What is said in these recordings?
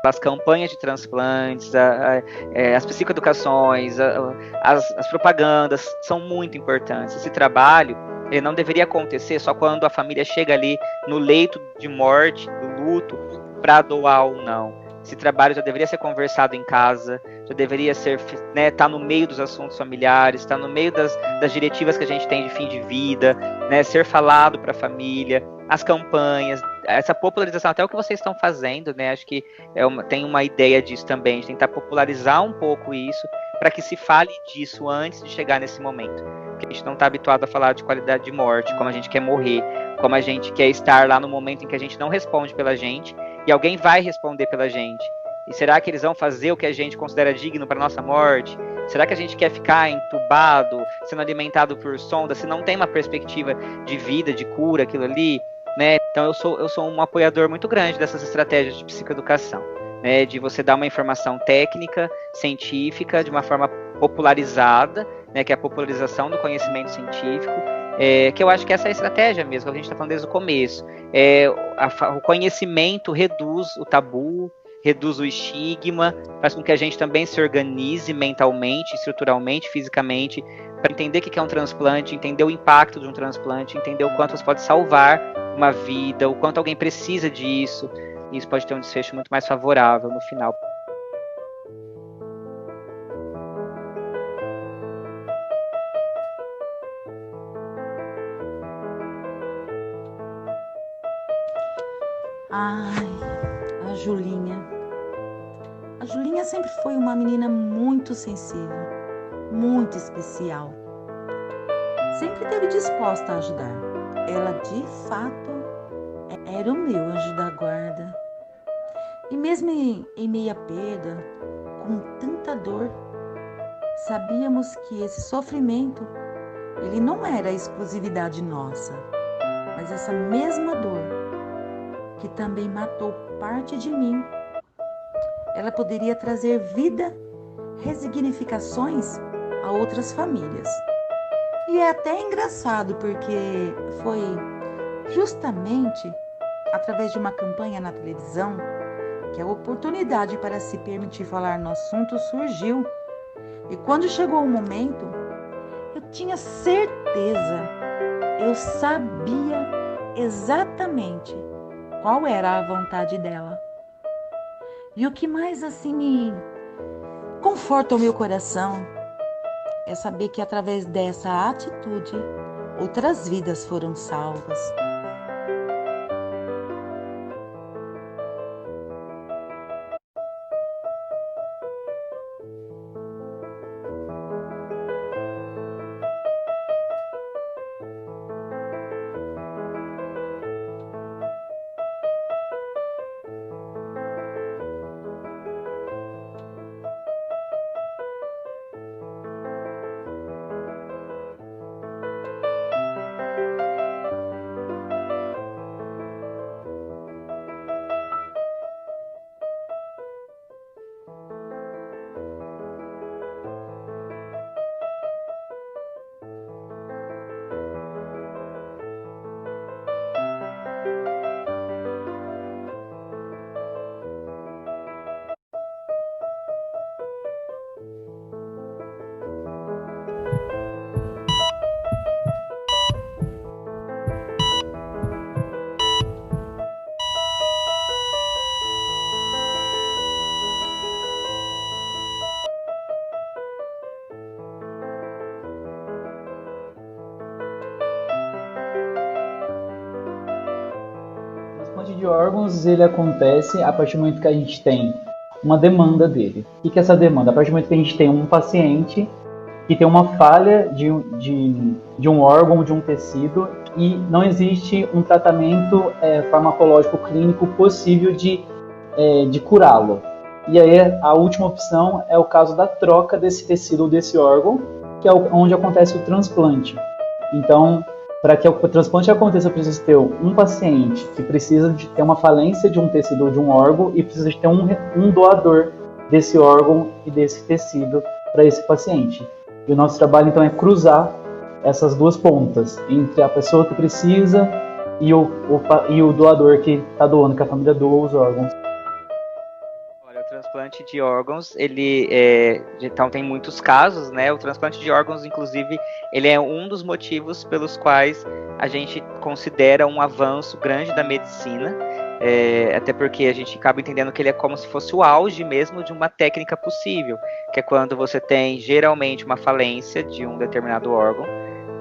as campanhas de transplantes, as psicoeducações, as propagandas são muito importantes. Esse trabalho ele não deveria acontecer só quando a família chega ali no leito de morte, do luto, para doar ou não. Esse trabalho já deveria ser conversado em casa, já deveria ser, né, tá no meio dos assuntos familiares, tá no meio das diretivas que a gente tem de fim de vida, né, ser falado para a família, as campanhas, essa popularização, até o que vocês estão fazendo, né, acho que tem uma ideia disso também, de tentar popularizar um pouco isso, para que se fale disso antes de chegar nesse momento. Porque a gente não está habituado a falar de qualidade de morte, como a gente quer morrer, como a gente quer estar lá no momento em que a gente não responde pela gente, e alguém vai responder pela gente. E será que eles vão fazer o que a gente considera digno para nossa morte? Será que a gente quer ficar entubado, sendo alimentado por sonda, se não tem uma perspectiva de vida, de cura, aquilo ali? Né? Então eu sou um apoiador muito grande dessas estratégias de psicoeducação, né? De você dar uma informação técnica, científica, de uma forma popularizada, né? Que é a popularização do conhecimento científico, que eu acho que essa é a estratégia mesmo, que a gente está falando desde o começo. O conhecimento reduz o tabu, reduz o estigma, faz com que a gente também se organize mentalmente, estruturalmente, fisicamente, para entender o que é um transplante, entender o impacto de um transplante, entender o quanto você pode salvar uma vida, o quanto alguém precisa disso, e isso pode ter um desfecho muito mais favorável no final. Ai, a Julinha. A Julinha sempre foi uma menina muito sensível, muito especial. Sempre esteve disposta a ajudar. Ela, de fato, era o meu anjo da guarda. E mesmo em meia perda, com tanta dor, sabíamos que esse sofrimento, ele não era exclusividade nossa, mas essa mesma dor que também matou parte de mim, ela poderia trazer vida, resignificações a outras famílias. E é até engraçado porque foi justamente através de uma campanha na televisão que a oportunidade para se permitir falar no assunto surgiu. E quando chegou o momento, eu tinha certeza, eu sabia exatamente qual era a vontade dela. E o que mais assim me conforta o meu coração é saber que através dessa atitude outras vidas foram salvas. De órgãos ele acontece a partir do momento que a gente tem uma demanda dele. O que é essa demanda? A partir do momento que a gente tem um paciente que tem uma falha de um órgão, de um tecido, e não existe um tratamento farmacológico clínico possível de curá-lo. E aí a última opção é o caso da troca desse tecido ou desse órgão, que é onde acontece o transplante. Então, para que o transplante aconteça, precisa ter um paciente que precisa de ter uma falência de um tecido ou de um órgão e precisa de ter um doador desse órgão e desse tecido para esse paciente. E o nosso trabalho, então, é cruzar essas duas pontas, entre a pessoa que precisa e o doador que está doando, que a família doa os órgãos. transplante de órgãos, então tem muitos casos, né? O transplante de órgãos, inclusive, ele é um dos motivos pelos quais a gente considera um avanço grande da medicina, até porque a gente acaba entendendo que ele é como se fosse o auge mesmo de uma técnica possível, que é quando você tem geralmente uma falência de um determinado órgão,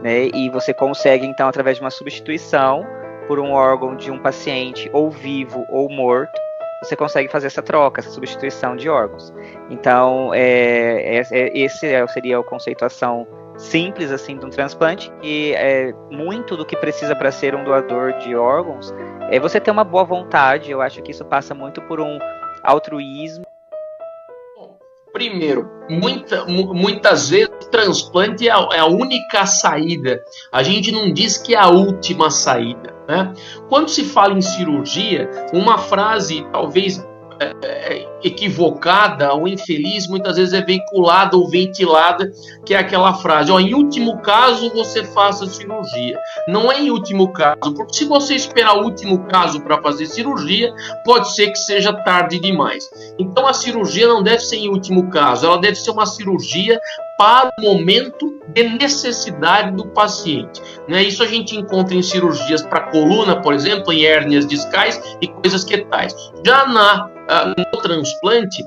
né? E você consegue, então, através de uma substituição por um órgão de um paciente ou vivo ou morto, você consegue fazer essa troca, essa substituição de órgãos. Então, esse seria a conceituação simples assim de um transplante, e muito do que precisa para ser um doador de órgãos é você ter uma boa vontade. Eu acho que isso passa muito por um altruísmo. Primeiro, muitas vezes o transplante é a única saída. A gente não diz que é a última saída, né? Quando se fala em cirurgia, uma frase talvez equivocada ou infeliz muitas vezes é veiculada ou ventilada, que é aquela frase: em último caso você faça cirurgia. Não é em último caso, porque se você esperar o último caso para fazer cirurgia, pode ser que seja tarde demais. Então a cirurgia não deve ser em último caso, ela deve ser uma cirurgia para o momento de necessidade do paciente, né? Isso a gente encontra em cirurgias para coluna, por exemplo, em hérnias discais e coisas que tais. Já no transplante,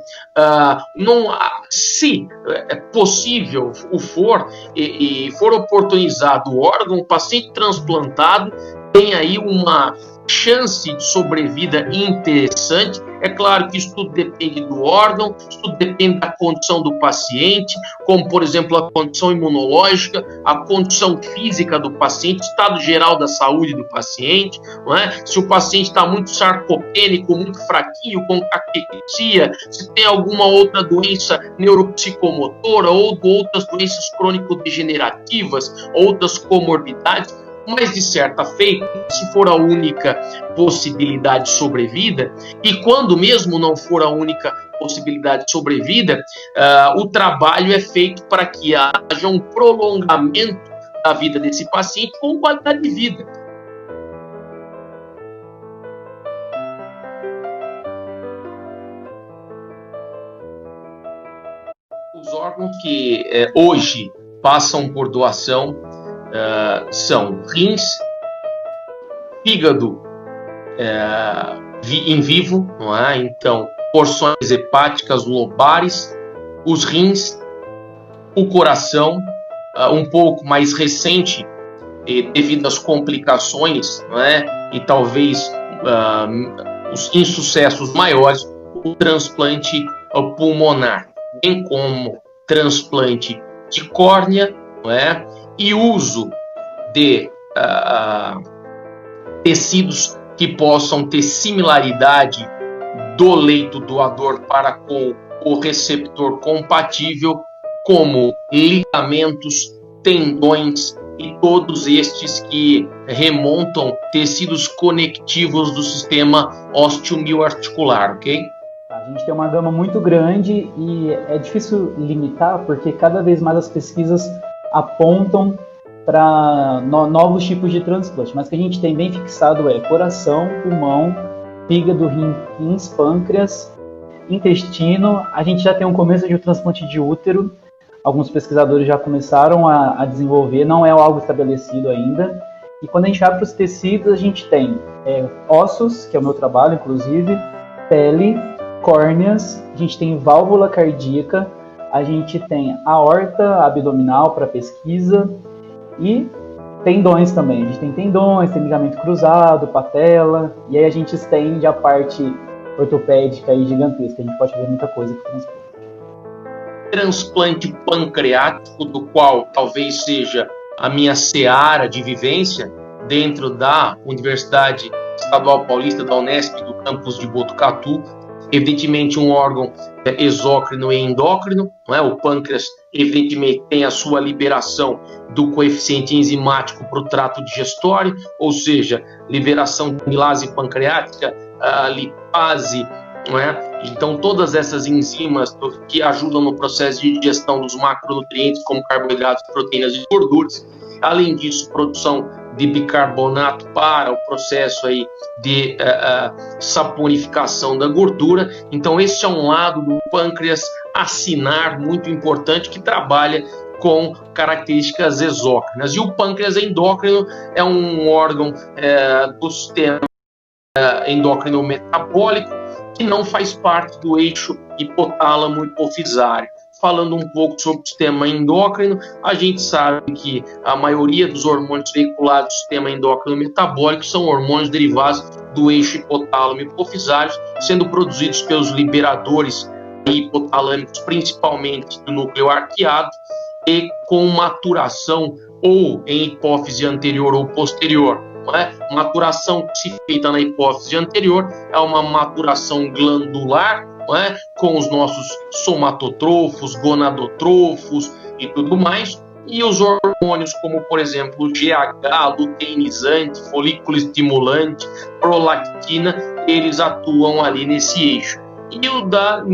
se é possível for e for oportunizado o órgão, o paciente transplantado tem aí uma chance de sobrevida interessante. É claro que isso tudo depende do órgão, isso tudo depende da condição do paciente, como, por exemplo, a condição imunológica, a condição física do paciente, o estado geral da saúde do paciente, não é? Se o paciente está muito sarcopênico, muito fraquinho, com caquexia, se tem alguma outra doença neuropsicomotora ou outras doenças crônico-degenerativas, outras comorbidades. Mas, de certa feita, se for a única possibilidade de sobrevida, e quando mesmo não for a única possibilidade de sobrevida, o trabalho é feito para que haja um prolongamento da vida desse paciente com qualidade de vida. Os órgãos que hoje passam por doação são rins, fígado em vivo, não é? Então, porções hepáticas lobares, os rins, o coração, um pouco mais recente, devido às complicações, não é? E talvez os insucessos maiores, o transplante pulmonar, bem como transplante de córnea, não é? E uso de tecidos que possam ter similaridade do leito doador para com o receptor compatível, como ligamentos, tendões e todos estes que remontam tecidos conectivos do sistema osteomioarticular, ok? A gente tem uma gama muito grande e é difícil limitar, porque cada vez mais as pesquisas apontam para novos tipos de transplante, mas o que a gente tem bem fixado é coração, pulmão, fígado, rins, pâncreas, intestino. A gente já tem um começo de um transplante de útero, alguns pesquisadores já começaram a desenvolver, não é algo estabelecido ainda. E quando a gente vai para os tecidos, a gente tem ossos, que é o meu trabalho, inclusive, pele, córneas, a gente tem válvula cardíaca, a gente tem aorta abdominal para pesquisa e tendões também. A gente tem tendões, tem ligamento cruzado, patela, e aí a gente estende a parte ortopédica e gigantesca. A gente pode fazer muita coisa com o transplante. Transplante pancreático, do qual talvez seja a minha seara de vivência dentro da Universidade Estadual Paulista, da Unesp, do campus de Botucatu. Evidentemente um órgão exócrino e endócrino, não é? O pâncreas, evidentemente, tem a sua liberação do coeficiente enzimático para o trato digestório, ou seja, liberação de amilase pancreática, lipase, não é? Então todas essas enzimas que ajudam no processo de digestão dos macronutrientes como carboidratos, proteínas e gorduras. Além disso, produção de bicarbonato para o processo aí de saponificação da gordura. Então esse é um lado do pâncreas acinar muito importante, que trabalha com características exócrinas. E o pâncreas endócrino é um órgão do sistema endócrino metabólico que não faz parte do eixo hipotálamo hipofisário. Falando um pouco sobre o sistema endócrino, a gente sabe que a maioria dos hormônios veiculados do sistema endócrino metabólico são hormônios derivados do eixo hipotálamo hipofisário, sendo produzidos pelos liberadores hipotalâmicos, principalmente do núcleo arqueado, e com maturação ou em hipófise anterior ou posterior. Não é? Maturação que se feita na hipófise anterior é uma maturação glandular, não é? Com os nossos somatotrofos, gonadotrofos e tudo mais, e os hormônios como, por exemplo, o GH, luteinizante, folículo estimulante, prolactina, eles atuam ali nesse eixo. E o da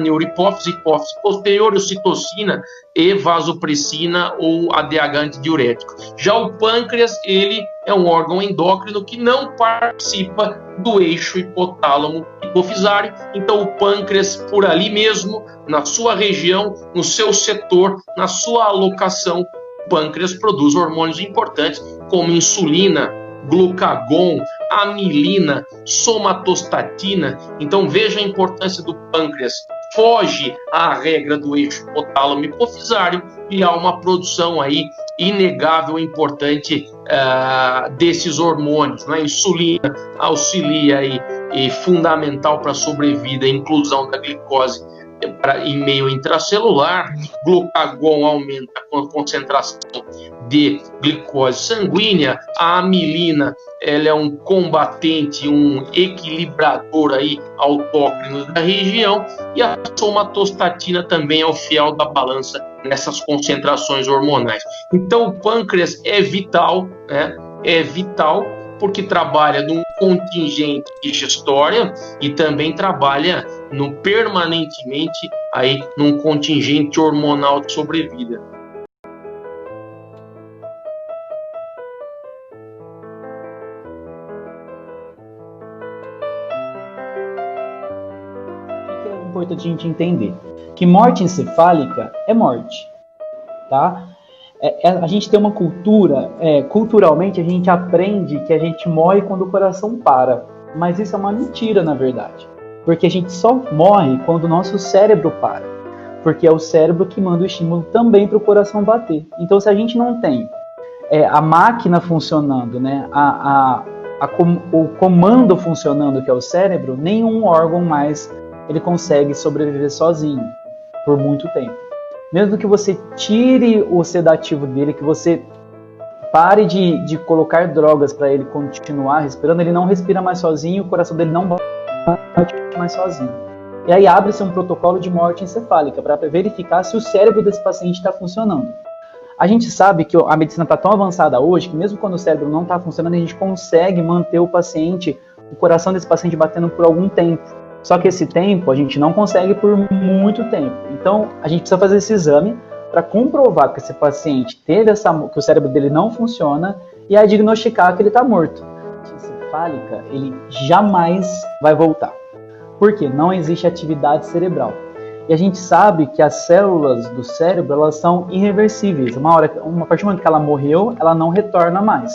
neurohipófise, hipófise posterior, ocitocina e vasopressina ou ADH antidiurético. Já o pâncreas, ele é um órgão endócrino que não participa do eixo hipotálamo hipofisário. Então o pâncreas, por ali mesmo, na sua região, no seu setor, na sua alocação, o pâncreas produz hormônios importantes como insulina, glucagon, amilina, somatostatina. Então veja a importância do pâncreas. Foge à regra do eixo hipotálamo hipofisário e há uma produção aí inegável e importante desses hormônios. A insulina auxilia aí, e fundamental para a sobrevida e inclusão da glicose em meio intracelular. Glucagon aumenta a concentração de glicose sanguínea. A amilina, ela é um combatente, um equilibrador aí autócrino da região, e a somatostatina também é o fiel da balança nessas concentrações hormonais. Então o pâncreas é vital, né? É vital porque trabalha num contingente digestório e também trabalha permanentemente aí num contingente hormonal de sobrevida. O que é importante a gente entender? Que morte encefálica é morte, tá? A gente tem uma cultura, culturalmente a gente aprende que a gente morre quando o coração para, mas isso é uma mentira, na verdade, porque a gente só morre quando o nosso cérebro para, porque é o cérebro que manda o estímulo também para o coração bater. Então, se a gente não tem a máquina funcionando, né, o comando funcionando, que é o cérebro, nenhum órgão mais ele consegue sobreviver sozinho por muito tempo. Mesmo que você tire o sedativo dele, que você pare de colocar drogas para ele continuar respirando, ele não respira mais sozinho, o coração dele não bate mais sozinho. E aí abre-se um protocolo de morte encefálica para verificar se o cérebro desse paciente está funcionando. A gente sabe que a medicina está tão avançada hoje que mesmo quando o cérebro não está funcionando, a gente consegue manter o coração desse paciente batendo por algum tempo. Só que esse tempo a gente não consegue por muito tempo. Então a gente precisa fazer esse exame para comprovar que esse paciente teve que o cérebro dele não funciona e aí diagnosticar que ele está morto. A encefálica, ele jamais vai voltar. Por quê? Não existe atividade cerebral. E a gente sabe que as células do cérebro, elas são irreversíveis. A partir do momento que ela morreu, ela não retorna mais.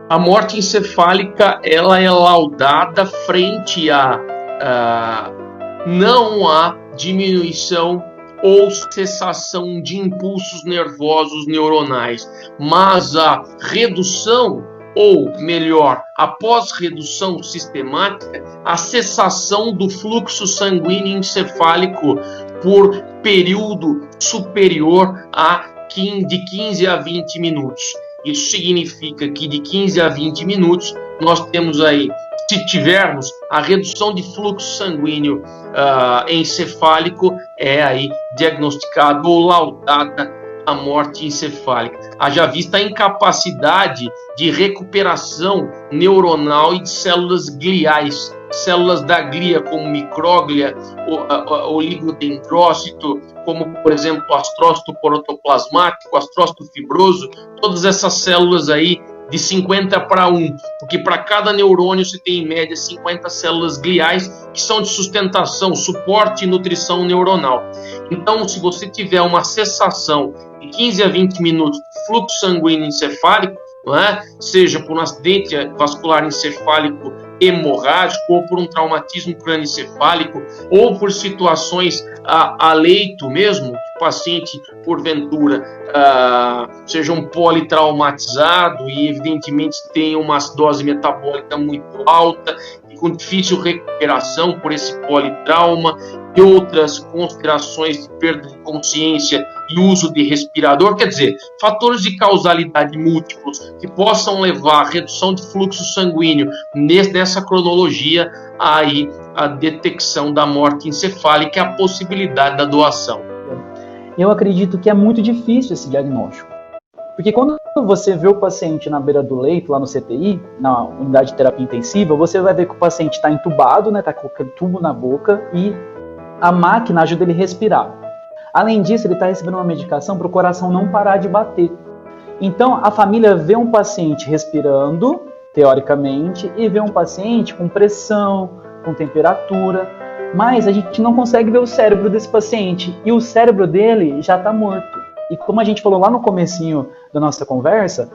A morte encefálica, ela é laudada frente a não há diminuição ou cessação de impulsos nervosos neuronais, mas a redução, ou melhor, após redução sistemática, a cessação do fluxo sanguíneo encefálico por período superior de 15 a 20 minutos. Isso significa que de 15 a 20 minutos nós temos aí, se tivermos a redução de fluxo sanguíneo encefálico, é aí diagnosticado ou laudada da morte encefálica. Haja vista a incapacidade de recuperação neuronal e de células gliais, células da glia, como micróglia, oligodendrócito, como, por exemplo, o astrócito protoplasmático, o astrócito fibroso, todas essas células aí de 50 para 1, porque para cada neurônio se tem em média 50 células gliais que são de sustentação, suporte e nutrição neuronal. Então, se você tiver uma cessação de 15 a 20 minutos de fluxo sanguíneo encefálico, não é? Seja por um acidente vascular encefálico hemorrágico, ou por um traumatismo crânioencefálico, ou por situações a leito mesmo, que o paciente, porventura, seja um politraumatizado e, evidentemente, tenha uma acidose metabólica muito alta, e com difícil recuperação por esse politrauma, e outras considerações de perda de consciência e uso de respirador, quer dizer, fatores de causalidade múltiplos que possam levar à redução de fluxo sanguíneo nessa cronologia, aí a detecção da morte encefálica e a possibilidade da doação. Eu acredito que é muito difícil esse diagnóstico, porque quando você vê o paciente na beira do leito, lá no CTI, na unidade de terapia intensiva, você vai ver que o paciente está entubado, né, está com aquele tubo na boca e a máquina ajuda ele a respirar. Além disso, ele está recebendo uma medicação para o coração não parar de bater. Então, a família vê um paciente respirando, teoricamente, e vê um paciente com pressão, com temperatura, mas a gente não consegue ver o cérebro desse paciente, e o cérebro dele já está morto. E como a gente falou lá no comecinho da nossa conversa,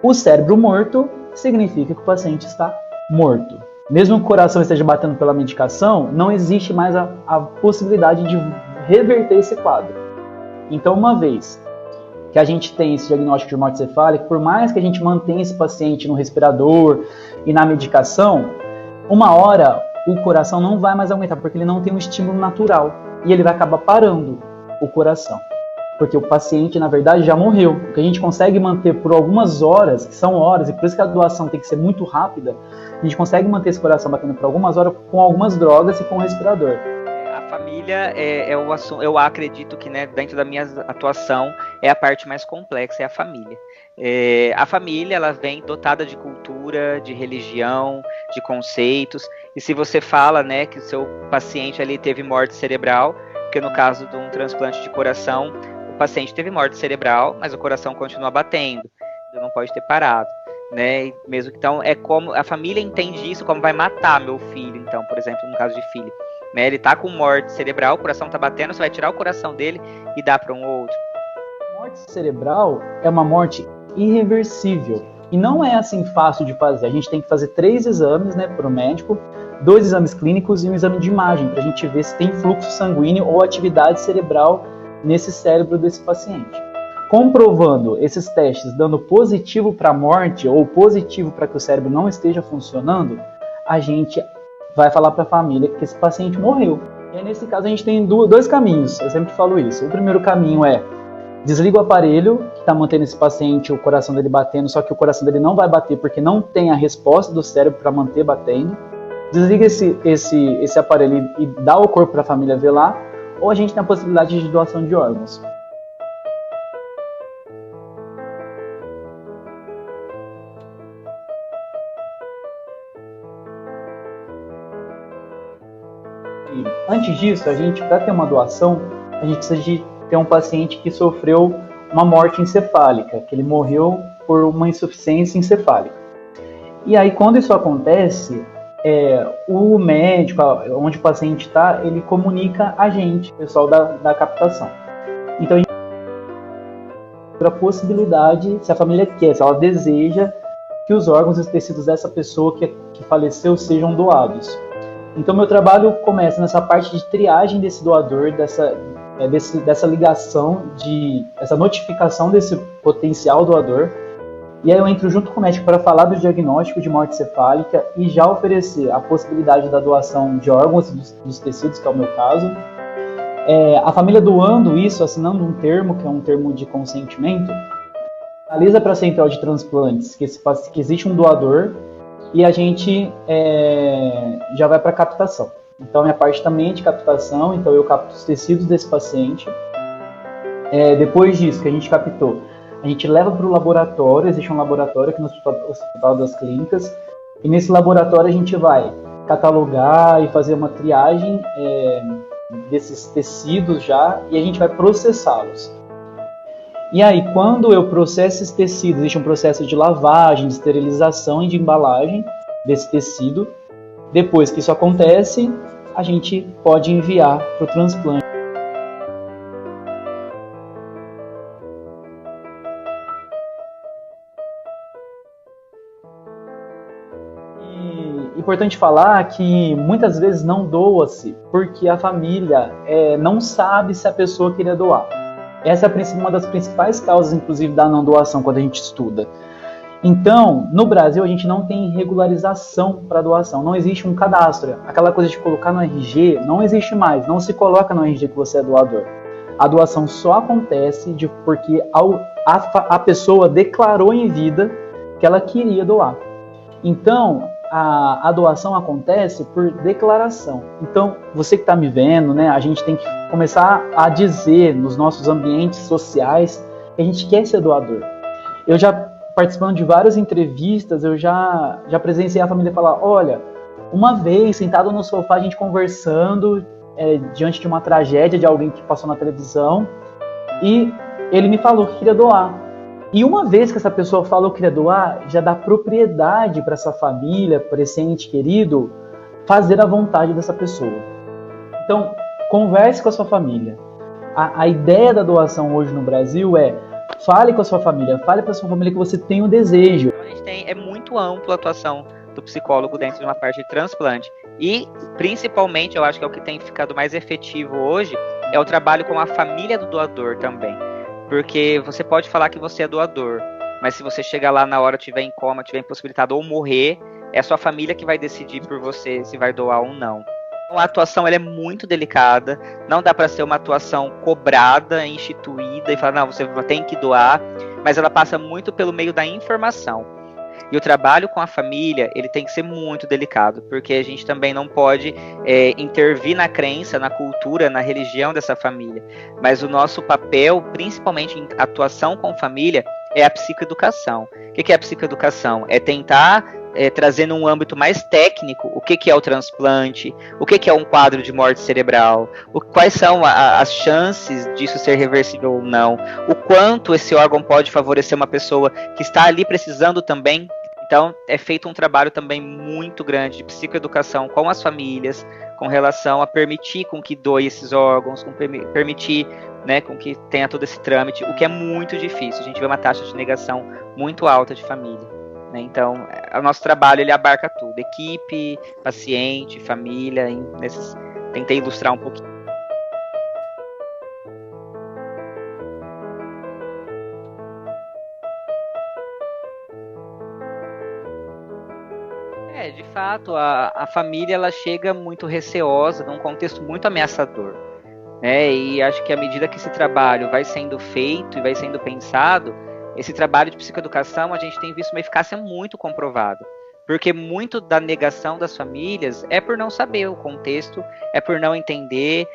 o cérebro morto significa que o paciente está morto. Mesmo que o coração esteja batendo pela medicação, não existe mais a possibilidade de reverter esse quadro. Então, uma vez que a gente tem esse diagnóstico de morte encefálica, por mais que a gente mantenha esse paciente no respirador e na medicação, uma hora o coração não vai mais aguentar, porque ele não tem um estímulo natural e ele vai acabar parando o coração. Porque o paciente, na verdade, já morreu. O que a gente consegue manter por algumas horas, que são horas, e por isso que a doação tem que ser muito rápida, a gente consegue manter esse coração batendo por algumas horas com algumas drogas e com o respirador. A família é o assunto, eu acredito que, né, dentro da minha atuação, é a parte mais complexa, é a família. A família, ela vem dotada de cultura, de religião, de conceitos, e se você fala, né, que o seu paciente ali teve morte cerebral, porque no caso de um transplante de coração, o paciente teve morte cerebral, mas o coração continua batendo, então não pode ter parado, né? Mesmo que, então, é como a família entende isso como vai matar meu filho, então, por exemplo, no caso de filho, né? Ele tá com morte cerebral, o coração tá batendo, você vai tirar o coração dele e dar para um outro. Morte cerebral é uma morte irreversível e não é assim fácil de fazer. A gente tem que fazer 3 exames, né, para o médico, 2 exames clínicos e um exame de imagem para a gente ver se tem fluxo sanguíneo ou atividade cerebral nesse cérebro desse paciente. Comprovando esses testes, dando positivo para a morte ou positivo para que o cérebro não esteja funcionando, a gente vai falar para a família que esse paciente morreu. E aí, nesse caso, a gente tem 2 caminhos, eu sempre falo isso. O primeiro caminho é desliga o aparelho que está mantendo esse paciente, o coração dele batendo, só que o coração dele não vai bater porque não tem a resposta do cérebro para manter batendo. Desliga esse aparelho e dá o corpo para a família ver lá, ou a gente tem a possibilidade de doação de órgãos. E antes disso, a gente, para ter uma doação, a gente precisa de ter um paciente que sofreu uma morte encefálica, que ele morreu por uma insuficiência encefálica. E aí, quando isso acontece, o médico, onde o paciente está, ele comunica a gente, o pessoal da captação. Então, a gente tem a possibilidade, se a família quer, se ela deseja, que os órgãos e os tecidos dessa pessoa que faleceu sejam doados. Então, meu trabalho começa nessa parte de triagem desse doador, dessa ligação, essa notificação desse potencial doador. E aí eu entro junto com o médico para falar do diagnóstico de morte encefálica e já oferecer a possibilidade da doação de órgãos dos tecidos, que é o meu caso. A família doando isso, assinando um termo, que é um termo de consentimento, analisa para a central de transplantes que existe um doador e a gente já vai para a captação. Então, a minha parte também é de captação, então eu capto os tecidos desse paciente. Depois disso que a gente captou, a gente leva para o laboratório, existe um laboratório aqui no Hospital das Clínicas, e nesse laboratório a gente vai catalogar e fazer uma triagem desses tecidos já, e a gente vai processá-los. E aí, quando eu processo esses tecidos, existe um processo de lavagem, de esterilização e de embalagem desse tecido. Depois que isso acontece, a gente pode enviar para o transplante. E importante falar que muitas vezes não doa-se, porque a família não sabe se a pessoa queria doar. Essa é uma das principais causas, inclusive, da não doação quando a gente estuda. Então, no Brasil, a gente não tem regularização para doação, não existe um cadastro. Aquela coisa de colocar no RG não existe mais, não se coloca no RG que você é doador. A doação só acontece porque a pessoa declarou em vida que ela queria doar. Então, a doação acontece por declaração. Então, você que está me vendo, né, a gente tem que começar a dizer nos nossos ambientes sociais que a gente quer ser doador. Eu já, participando de várias entrevistas, eu já presenciei a família falar, olha, uma vez, sentado no sofá, a gente conversando diante de uma tragédia de alguém que passou na televisão, e ele me falou que queria doar. E uma vez que essa pessoa falou que queria doar, já dá propriedade para essa família, para esse ente querido, fazer a vontade dessa pessoa. Então, converse com a sua família. A ideia da doação hoje no Brasil fale com a sua família, fale para a sua família que você tem o desejo. A gente é muito ampla a atuação do psicólogo dentro de uma parte de transplante. E, principalmente, eu acho que é o que tem ficado mais efetivo hoje, é o trabalho com a família do doador também. Porque você pode falar que você é doador, mas se você chegar lá na hora, tiver em coma, tiver impossibilitado ou morrer, é a sua família que vai decidir por você se vai doar ou não. Então, a atuação ela é muito delicada, não dá para ser uma atuação cobrada, instituída e falar, não, você tem que doar, mas ela passa muito pelo meio da informação. E o trabalho com a família, ele tem que ser muito delicado, porque a gente também não pode intervir na crença, na cultura, na religião dessa família. Mas o nosso papel, principalmente em atuação com família, é a psicoeducação. O que é a psicoeducação? É tentar trazer num âmbito mais técnico o que é o transplante, o que é um quadro de morte cerebral, quais são as chances disso ser reversível ou não, o quanto esse órgão pode favorecer uma pessoa que está ali precisando também. Então, é feito um trabalho também muito grande de psicoeducação com as famílias, com relação a permitir com que doe esses órgãos, com permitir, né, com que tenha todo esse trâmite, o que é muito difícil. A gente vê uma taxa de negação muito alta de família. Então, o nosso trabalho ele abarca tudo, equipe, paciente, família, tentei ilustrar um pouquinho. De fato, a família ela chega muito receosa, num contexto muito ameaçador, né? E acho que à medida que esse trabalho vai sendo feito e vai sendo pensado, esse trabalho de psicoeducação, a gente tem visto uma eficácia muito comprovada. Porque muito da negação das famílias é por não saber o contexto, é por não entender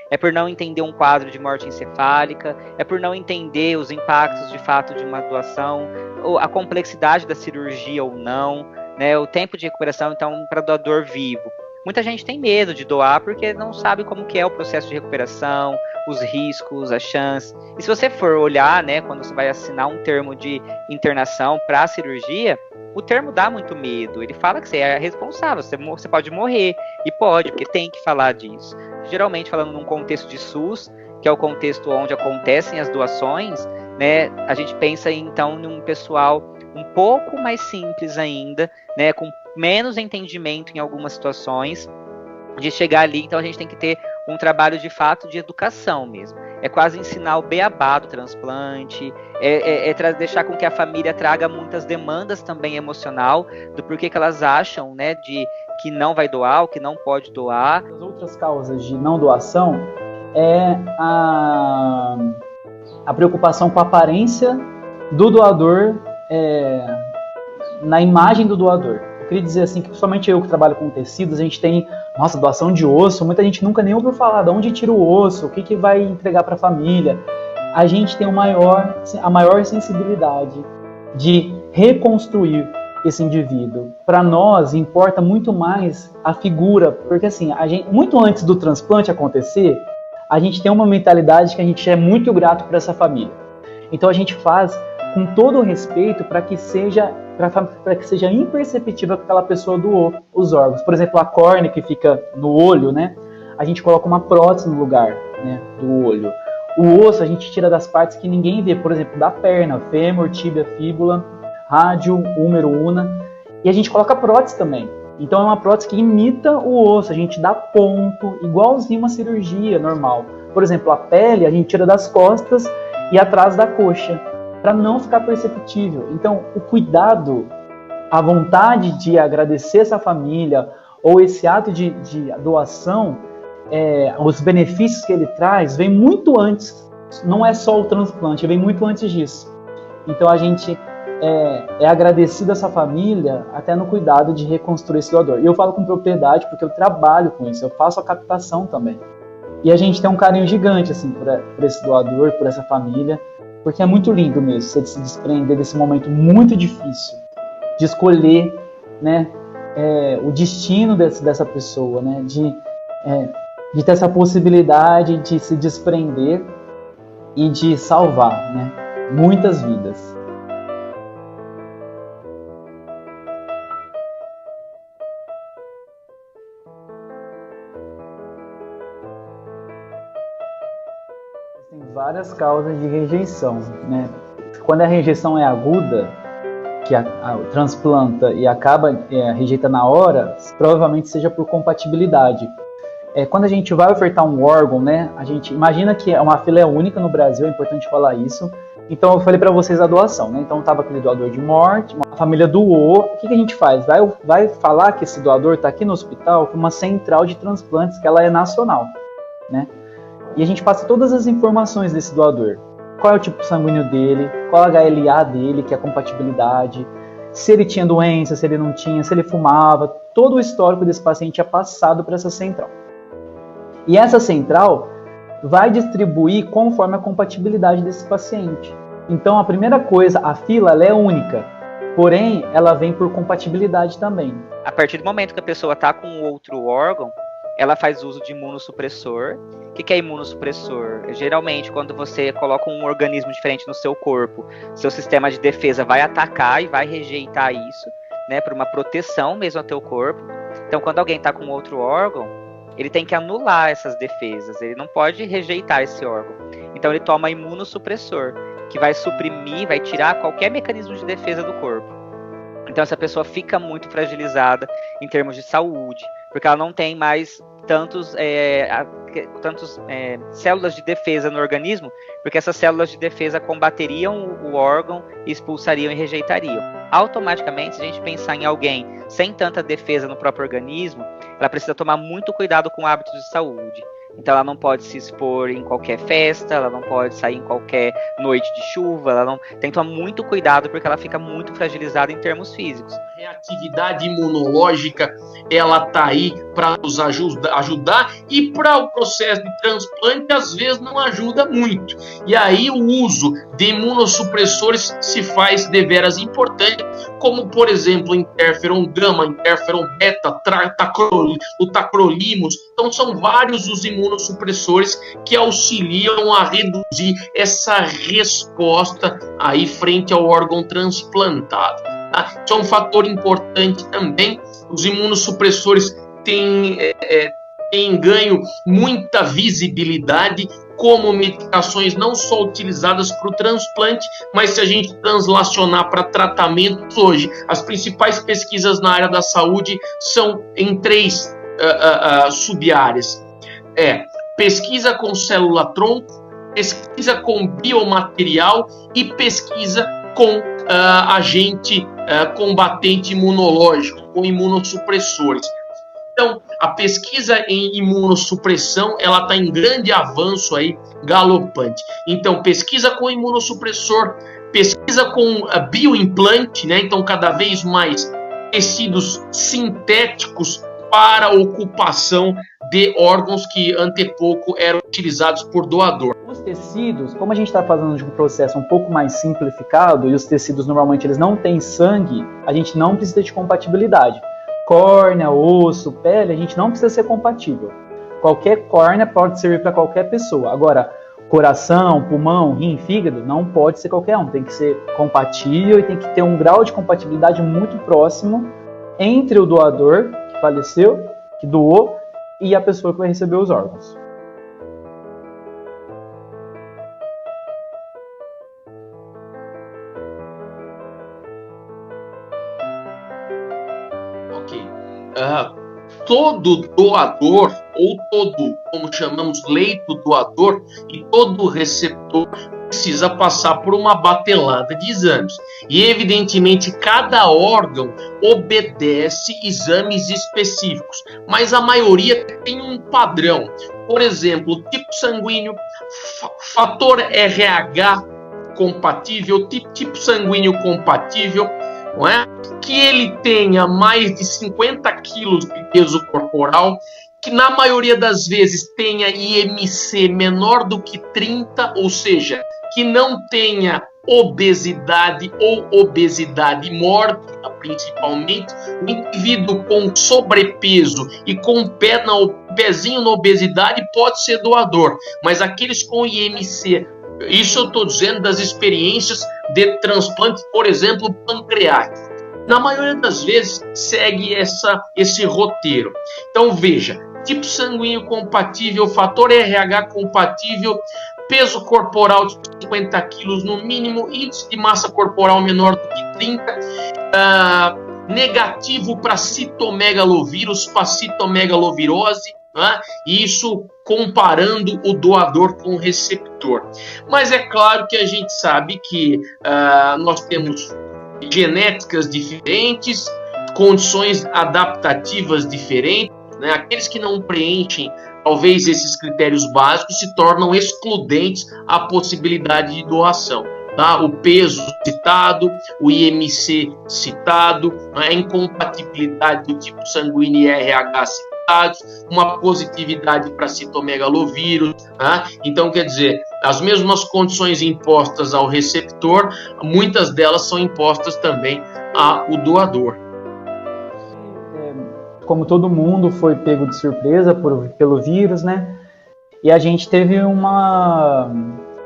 um quadro de morte encefálica, é por não entender os impactos de fato de uma doação, ou a complexidade da cirurgia ou não, né, o tempo de recuperação, então, para doador vivo. Muita gente tem medo de doar porque não sabe como que é o processo de recuperação, os riscos, as chances. E se você for olhar, né, quando você vai assinar um termo de internação para a cirurgia, o termo dá muito medo. Ele fala que você é responsável, você pode morrer. E pode, porque tem que falar disso. Geralmente falando num contexto de SUS, que é o contexto onde acontecem as doações, né, a gente pensa então num pessoal um pouco mais simples ainda, né, com menos entendimento em algumas situações, de chegar ali. Então a gente tem que ter um trabalho de fato de educação mesmo. É quase ensinar o beabá do transplante, deixar com que a família traga muitas demandas também emocional, do porquê que elas acham, né, de que não vai doar, ou que não pode doar. As outras causas de não doação é a preocupação com a aparência do doador, na imagem do doador. Eu queria dizer assim, que principalmente eu que trabalho com tecidos, a gente tem, doação de osso, muita gente nunca nem ouviu falar de onde tira o osso, o que vai entregar para a família. a gente tem a maior sensibilidade de reconstruir esse indivíduo. Para nós, importa muito mais a figura, porque assim, muito antes do transplante acontecer, a gente tem uma mentalidade que a gente é muito grato por essa família. Então a gente faz com todo o respeito para que seja imperceptível que aquela pessoa doou os órgãos. Por exemplo, a córnea que fica no olho, né? A gente coloca uma prótese no lugar, né, do olho. O osso a gente tira das partes que ninguém vê, por exemplo, da perna, fêmur, tíbia, fíbula, rádio, húmero, una. E a gente coloca prótese também. Então é uma prótese que imita o osso, a gente dá ponto, igualzinho uma cirurgia normal. Por exemplo, a pele a gente tira das costas e atrás da coxa, para não ficar perceptível. Então, o cuidado, a vontade de agradecer essa família, ou esse ato de doação, os benefícios que ele traz, vem muito antes. Não é só o transplante, vem muito antes disso. Então, a gente é agradecido a essa família até no cuidado de reconstruir esse doador. E eu falo com propriedade porque eu trabalho com isso, eu faço a captação também. E a gente tem um carinho gigante assim, por esse doador, por essa família, porque é muito lindo mesmo você se desprender desse momento muito difícil de escolher, né, o destino dessa pessoa, né, de ter essa possibilidade de se desprender e de salvar, né, muitas vidas. Tem várias causas de rejeição, né? Quando a rejeição é aguda, que o transplanta e acaba rejeita na hora, provavelmente seja por compatibilidade. Quando a gente vai ofertar um órgão, né? A gente imagina que é uma filé única no Brasil, é importante falar isso. Então eu falei para vocês a doação, né? Então estava aquele doador de morte, uma família doou. O que a gente faz? Vai falar que esse doador está aqui no hospital com uma central de transplantes, que ela é nacional, né? E a gente passa todas as informações desse doador. Qual é o tipo sanguíneo dele, qual a HLA dele, que é a compatibilidade, se ele tinha doença, se ele não tinha, se ele fumava. Todo o histórico desse paciente é passado para essa central. E essa central vai distribuir conforme a compatibilidade desse paciente. Então, a primeira coisa, a fila ela é única, porém, ela vem por compatibilidade também. A partir do momento que a pessoa está com outro órgão, ela faz uso de imunossupressor. O que é imunossupressor? Geralmente, quando você coloca um organismo diferente no seu corpo, seu sistema de defesa vai atacar e vai rejeitar isso, né, por uma proteção mesmo ao teu corpo. Então, quando alguém está com outro órgão, ele tem que anular essas defesas, ele não pode rejeitar esse órgão. Então, ele toma imunossupressor, que vai suprimir, vai tirar qualquer mecanismo de defesa do corpo. Então, essa pessoa fica muito fragilizada em termos de saúde, porque ela não tem mais tantos células de defesa no organismo, porque essas células de defesa combateriam o órgão, expulsariam e rejeitariam. Automaticamente, se a gente pensar em alguém sem tanta defesa no próprio organismo, ela precisa tomar muito cuidado com hábitos de saúde. Então ela não pode se expor em qualquer festa, ela não pode sair em qualquer noite de chuva, ela não tem que tomar muito cuidado porque ela fica muito fragilizada em termos físicos. A reatividade imunológica, ela tá aí para nos ajudar, e para o processo de transplante às vezes não ajuda muito. E aí o uso de imunossupressores se faz deveras importante, como por exemplo interferon gama, interferon beta, o tacrolimus. Então são vários os imunossupressores que auxiliam a reduzir essa resposta aí frente ao órgão transplantado. Tá? Isso é um fator importante também. Os imunossupressores têm ganho muita visibilidade como medicações não só utilizadas para o transplante, mas se a gente translacionar para tratamentos hoje, as principais pesquisas na área da saúde são em 3 sub-áreas. Pesquisa com célula-tronco, pesquisa com biomaterial e pesquisa com agente combatente imunológico, com imunossupressores. Então, a pesquisa em imunossupressão, ela está em grande avanço aí, galopante. Então, pesquisa com imunossupressor, pesquisa com bioimplante, né? Então, cada vez mais tecidos sintéticos para a ocupação de órgãos que antepouco eram utilizados por doador. Os tecidos, como a gente está fazendo de um processo um pouco mais simplificado, e os tecidos normalmente eles não têm sangue, a gente não precisa de compatibilidade. Córnea, osso, pele, a gente não precisa ser compatível. Qualquer córnea pode servir para qualquer pessoa. Agora, coração, pulmão, rim, fígado, não pode ser qualquer um. Tem que ser compatível e tem que ter um grau de compatibilidade muito próximo entre o doador que faleceu, que doou, e a pessoa que vai receber os órgãos. Ok. Todo doador, ou todo, como chamamos, leito doador, e todo receptor precisa passar por uma batelada de exames. E, evidentemente, cada órgão obedece exames específicos, mas a maioria tem um padrão. Por exemplo, tipo sanguíneo, fator RH compatível, tipo sanguíneo compatível, não é? Que ele tenha mais de 50 quilos de peso corporal, que na maioria das vezes tenha IMC menor do que 30, ou seja, que não tenha obesidade ou obesidade mórbida, principalmente. O indivíduo com sobrepeso e com pezinho na obesidade pode ser doador, mas aqueles com IMC, isso eu estou dizendo das experiências de transplante, por exemplo, pancreático, na maioria das vezes segue esse roteiro. Então veja, tipo sanguíneo compatível, fator RH compatível, peso corporal de 50 quilos no mínimo, índice de massa corporal menor do que 30, negativo para citomegalovírus, para citomegalovirose, né? Isso comparando o doador com o receptor. Mas é claro que a gente sabe que nós temos genéticas diferentes, condições adaptativas diferentes, né? Aqueles que não preenchem talvez esses critérios básicos se tornam excludentes à possibilidade de doação. Tá? O peso citado, o IMC citado, a incompatibilidade do tipo sanguíneo e RH citados, uma positividade para citomegalovírus. Tá? Então, quer dizer, as mesmas condições impostas ao receptor, muitas delas são impostas também ao doador. Como todo mundo foi pego de surpresa pelo vírus, né? E a gente teve uma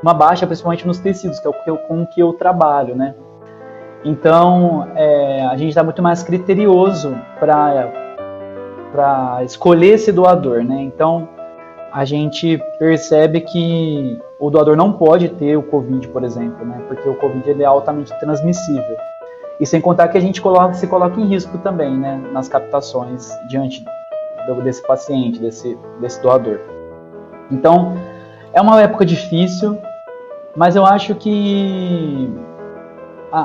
baixa, principalmente nos tecidos, que é com que eu trabalho, né? Então, a gente está muito mais criterioso para escolher esse doador, né? Então, a gente percebe que o doador não pode ter o Covid, por exemplo, né? Porque o Covid ele é altamente transmissível. E sem contar que a gente se coloca em risco também, né, nas captações diante desse paciente, desse doador. Então, é uma época difícil, mas eu acho que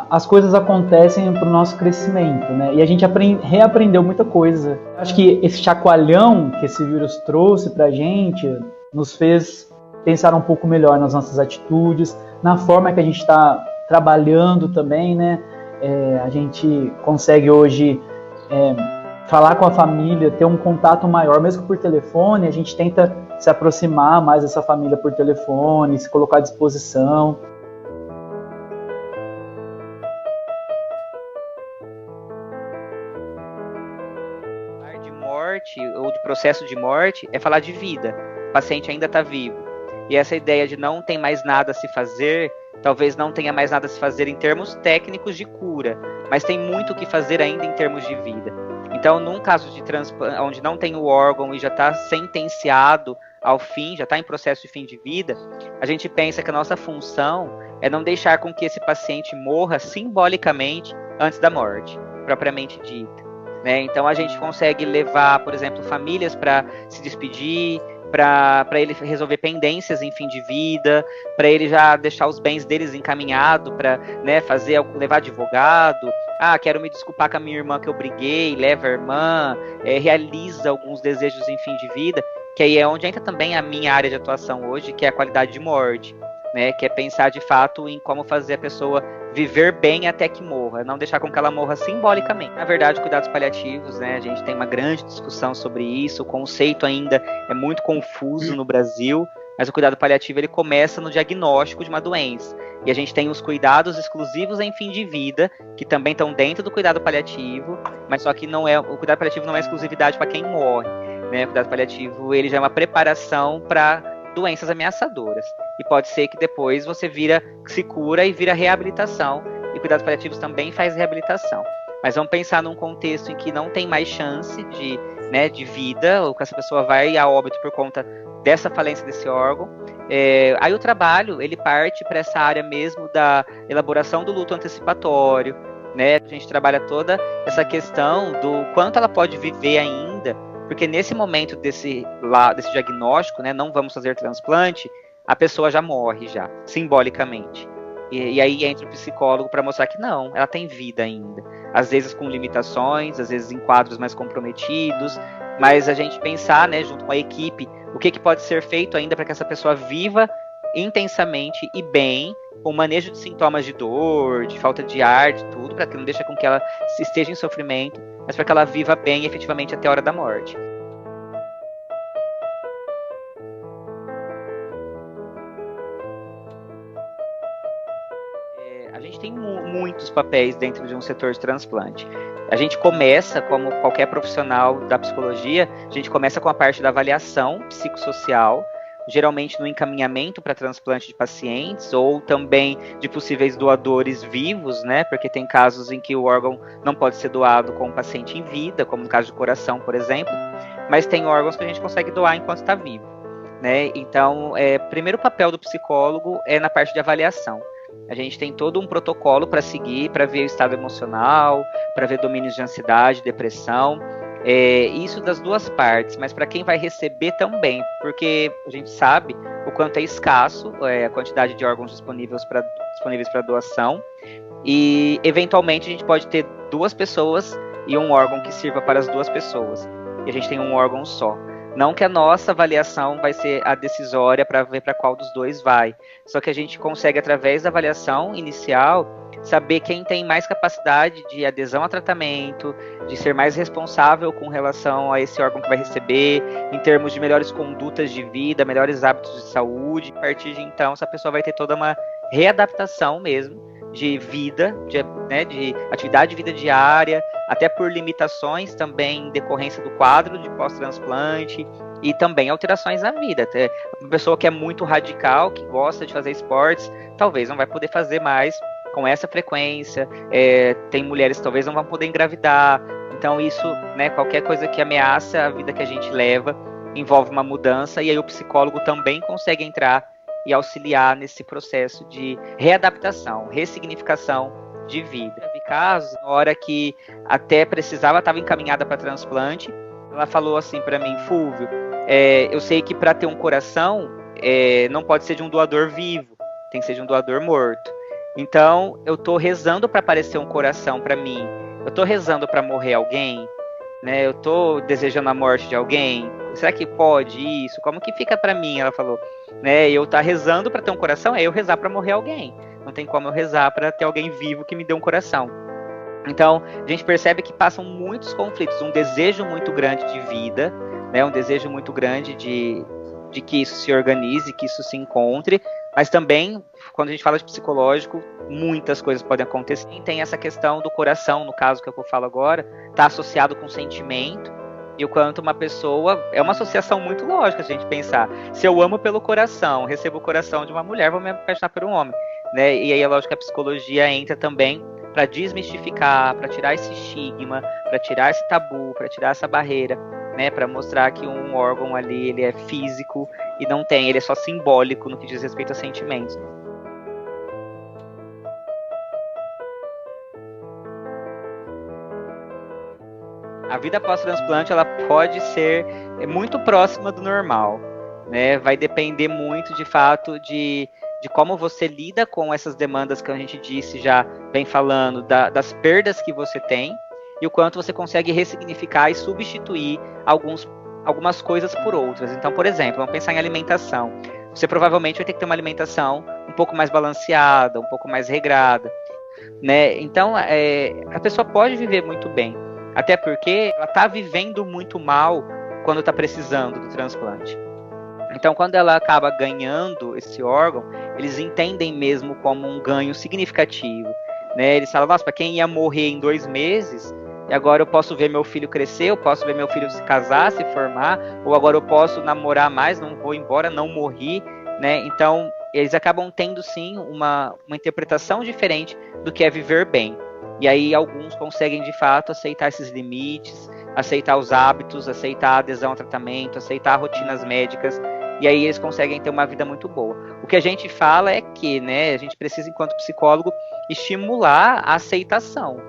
as coisas acontecem para o nosso crescimento, né? E a gente reaprendeu muita coisa. Eu acho que esse chacoalhão que esse vírus trouxe para a gente nos fez pensar um pouco melhor nas nossas atitudes, na forma que a gente está trabalhando também, né? A gente consegue hoje falar com a família, ter um contato maior, mesmo que por telefone, a gente tenta se aproximar mais dessa família por telefone, se colocar à disposição. Falar de morte ou de processo de morte é falar de vida. O paciente ainda está vivo. E essa ideia de não tem mais nada a se fazer, talvez não tenha mais nada a se fazer em termos técnicos de cura, mas tem muito o que fazer ainda em termos de vida. Então, num caso de transplante, onde não tem o órgão e já está sentenciado ao fim, já está em processo de fim de vida, a gente pensa que a nossa função é não deixar com que esse paciente morra simbolicamente antes da morte, propriamente dita, né? Então, a gente consegue levar, por exemplo, famílias para se despedir, para ele resolver pendências em fim de vida, para ele já deixar os bens deles encaminhados, para, né, levar advogado. Quero me desculpar com a minha irmã que eu briguei, leva a irmã, realiza alguns desejos em fim de vida, que aí é onde entra também a minha área de atuação hoje, que é a qualidade de morte. né, que é pensar de fato em como fazer a pessoa viver bem até que morra, não deixar com que ela morra simbolicamente. Na verdade, cuidados paliativos, né, a gente tem uma grande discussão sobre isso, o conceito ainda é muito confuso no Brasil, mas o cuidado paliativo ele começa no diagnóstico de uma doença. E a gente tem os cuidados exclusivos em fim de vida, que também estão dentro do cuidado paliativo, mas só que o cuidado paliativo não é exclusividade para quem morre, né? O cuidado paliativo ele já é uma preparação para doenças ameaçadoras. E pode ser que depois você se cura e vira reabilitação. E cuidados paliativos também faz reabilitação. Mas vamos pensar num contexto em que não tem mais chance de vida, ou que essa pessoa vai a óbito por conta dessa falência desse órgão. Aí o trabalho, ele parte para essa área mesmo da elaboração do luto antecipatório, né? A gente trabalha toda essa questão do quanto ela pode viver ainda, porque nesse momento desse diagnóstico, né, não vamos fazer transplante, a pessoa já morre, já, simbolicamente. E aí entra o psicólogo para mostrar que não, ela tem vida ainda. Às vezes com limitações, às vezes em quadros mais comprometidos, mas a gente pensar, né, junto com a equipe, o que pode ser feito ainda para que essa pessoa viva intensamente e bem, com manejo de sintomas de dor, de falta de ar, de tudo, para que não deixe com que ela esteja em sofrimento, mas para que ela viva bem efetivamente até a hora da morte. A gente tem muitos papéis dentro de um setor de transplante. A gente começa, como qualquer profissional da psicologia, a gente começa com a parte da avaliação psicossocial, geralmente no encaminhamento para transplante de pacientes ou também de possíveis doadores vivos, né? Porque tem casos em que o órgão não pode ser doado com o paciente em vida, como no caso de coração, por exemplo, mas tem órgãos que a gente consegue doar enquanto está vivo, né? Então, primeiro papel do psicólogo é na parte de avaliação. A gente tem todo um protocolo para seguir, para ver o estado emocional, para ver domínios de ansiedade, depressão, isso das duas partes, mas para quem vai receber também, porque a gente sabe o quanto é escasso a quantidade de órgãos disponíveis para doação, e eventualmente a gente pode ter 2 pessoas e um órgão que sirva para as 2 pessoas, e a gente tem um órgão só. Não que a nossa avaliação vai ser a decisória para ver para qual dos 2 vai. Só que a gente consegue, através da avaliação inicial, saber quem tem mais capacidade de adesão a tratamento, de ser mais responsável com relação a esse órgão que vai receber, em termos de melhores condutas de vida, melhores hábitos de saúde. A partir de então, essa pessoa vai ter toda uma readaptação mesmo de vida, de atividade de vida diária, até por limitações também em decorrência do quadro de pós-transplante e também alterações na vida. Uma pessoa que é muito radical, que gosta de fazer esportes, talvez não vai poder fazer mais com essa frequência, tem mulheres que talvez não vão poder engravidar, então isso, né, qualquer coisa que ameaça a vida que a gente leva, envolve uma mudança, e aí o psicólogo também consegue entrar e auxiliar nesse processo de readaptação, ressignificação de vida. Teve casos, na hora que até precisava, estava encaminhada para transplante, ela falou assim para mim: Fúvio, eu sei que para ter um coração, não pode ser de um doador vivo, tem que ser de um doador morto. Então, eu tô rezando para aparecer um coração para mim, eu tô rezando para morrer alguém, né? Eu tô desejando a morte de alguém. Será que pode isso? Como que fica para mim? Ela falou, né? Eu tá rezando para ter um coração, é eu rezar para morrer alguém. Não tem como eu rezar para ter alguém vivo que me dê um coração. Então, a gente percebe que passam muitos conflitos, um desejo muito grande de vida, né? Um desejo muito grande de que isso se organize, que isso se encontre, mas também, quando a gente fala de psicológico, muitas coisas podem acontecer. Tem essa questão do coração, no caso que eu falo agora, está associado com sentimento, e o quanto uma pessoa, é uma associação muito lógica se a gente pensar, se eu amo pelo coração, recebo o coração de uma mulher, vou me apaixonar por um homem, né? E aí é lógico que a psicologia entra também para desmistificar, para tirar esse estigma, para tirar esse tabu, para tirar essa barreira, né? Para mostrar que um órgão ali, ele é físico e não tem, ele é só simbólico no que diz respeito a sentimentos. A vida pós-transplante, ela pode ser muito próxima do normal, né? Vai depender muito, de fato, de como você lida com essas demandas que a gente disse, já vem falando, das perdas que você tem, e o quanto você consegue ressignificar e substituir algumas coisas por outras. Então, por exemplo, vamos pensar em alimentação. Você provavelmente vai ter que ter uma alimentação um pouco mais balanceada, um pouco mais regrada, né? Então, a pessoa pode viver muito bem, até porque ela está vivendo muito mal quando está precisando do transplante. Então, quando ela acaba ganhando esse órgão, eles entendem mesmo como um ganho significativo, né? Eles falam, nossa, para quem ia morrer em 2 meses, e agora eu posso ver meu filho crescer, eu posso ver meu filho se casar, se formar, ou agora eu posso namorar mais, não vou embora, não morri, né? Então, eles acabam tendo, sim, uma interpretação diferente do que é viver bem. E aí, alguns conseguem, de fato, aceitar esses limites, aceitar os hábitos, aceitar a adesão ao tratamento, aceitar rotinas médicas, e aí eles conseguem ter uma vida muito boa. O que a gente fala é que, né, a gente precisa, enquanto psicólogo, estimular a aceitação,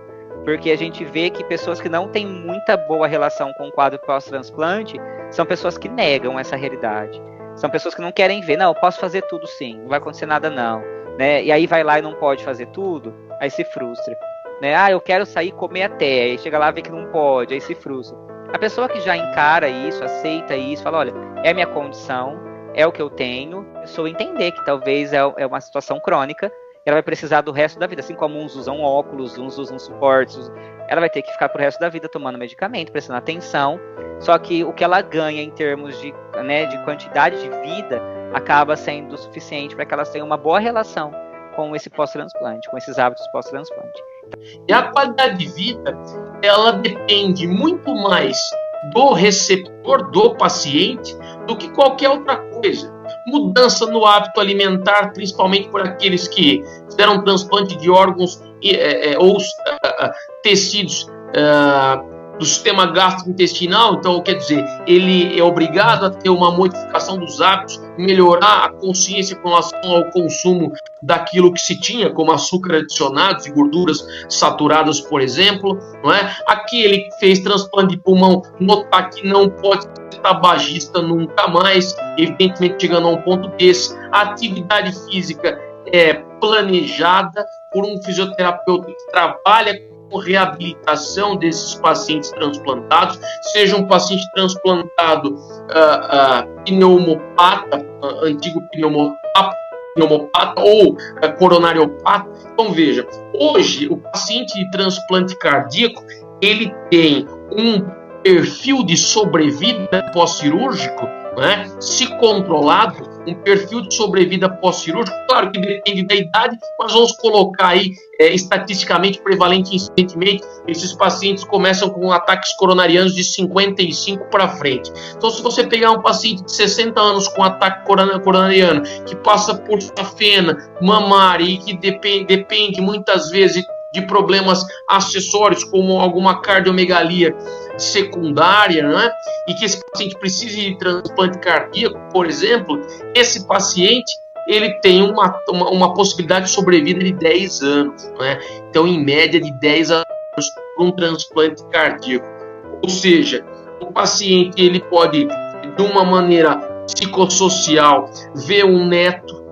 porque a gente vê que pessoas que não têm muita boa relação com o quadro pós-transplante são pessoas que negam essa realidade. São pessoas que não querem ver, não, eu posso fazer tudo sim, não vai acontecer nada não, né? E aí vai lá e não pode fazer tudo, aí se frustra, né? Eu quero sair e comer até, aí chega lá e vê que não pode, aí se frustra. A pessoa que já encara isso, aceita isso, fala, olha, é a minha condição, é o que eu tenho, a pessoa entender que talvez é uma situação crônica, ela vai precisar do resto da vida, assim como uns usam óculos, uns usam suportes, ela vai ter que ficar pro resto da vida tomando medicamento, prestando atenção, só que o que ela ganha em termos de, né, de quantidade de vida acaba sendo suficiente para que elas tenham uma boa relação com esse pós-transplante, com esses hábitos pós-transplante. E a qualidade de vida, ela depende muito mais do receptor, do paciente, do que qualquer outra coisa. Mudança no hábito alimentar, principalmente por aqueles que fizeram transplante de órgãos ou tecidos do sistema gastrointestinal, então quer dizer, ele é obrigado a ter uma modificação dos hábitos, melhorar a consciência com relação ao consumo daquilo que se tinha, como açúcar adicionados e gorduras saturadas, por exemplo, não é? Aquele que fez transplante de pulmão, notar que não pode ser tabagista nunca mais, evidentemente chegando a um ponto desse. A atividade física é planejada por um fisioterapeuta que trabalha reabilitação desses pacientes transplantados, seja um paciente transplantado pneumopata, antigo pneumopata ou coronariopata. Então veja, hoje o paciente de transplante cardíaco, ele tem um perfil de sobrevida pós-cirúrgico, né, se controlado, um perfil de sobrevida pós-cirúrgico, claro que depende da idade, mas vamos colocar aí, estatisticamente prevalente, incidentemente, esses pacientes começam com ataques coronarianos de 55 para frente. Então, se você pegar um paciente de 60 anos com ataque coronariano, que passa por safena, mamária e que depende muitas vezes de problemas acessórios, como alguma cardiomegalia secundária, né? E que esse paciente precise de transplante cardíaco, por exemplo, esse paciente ele tem uma possibilidade de sobrevida de 10 anos, né? Então, em média, de 10 anos para um transplante cardíaco. Ou seja, o paciente ele pode, de uma maneira psicossocial, ver um neto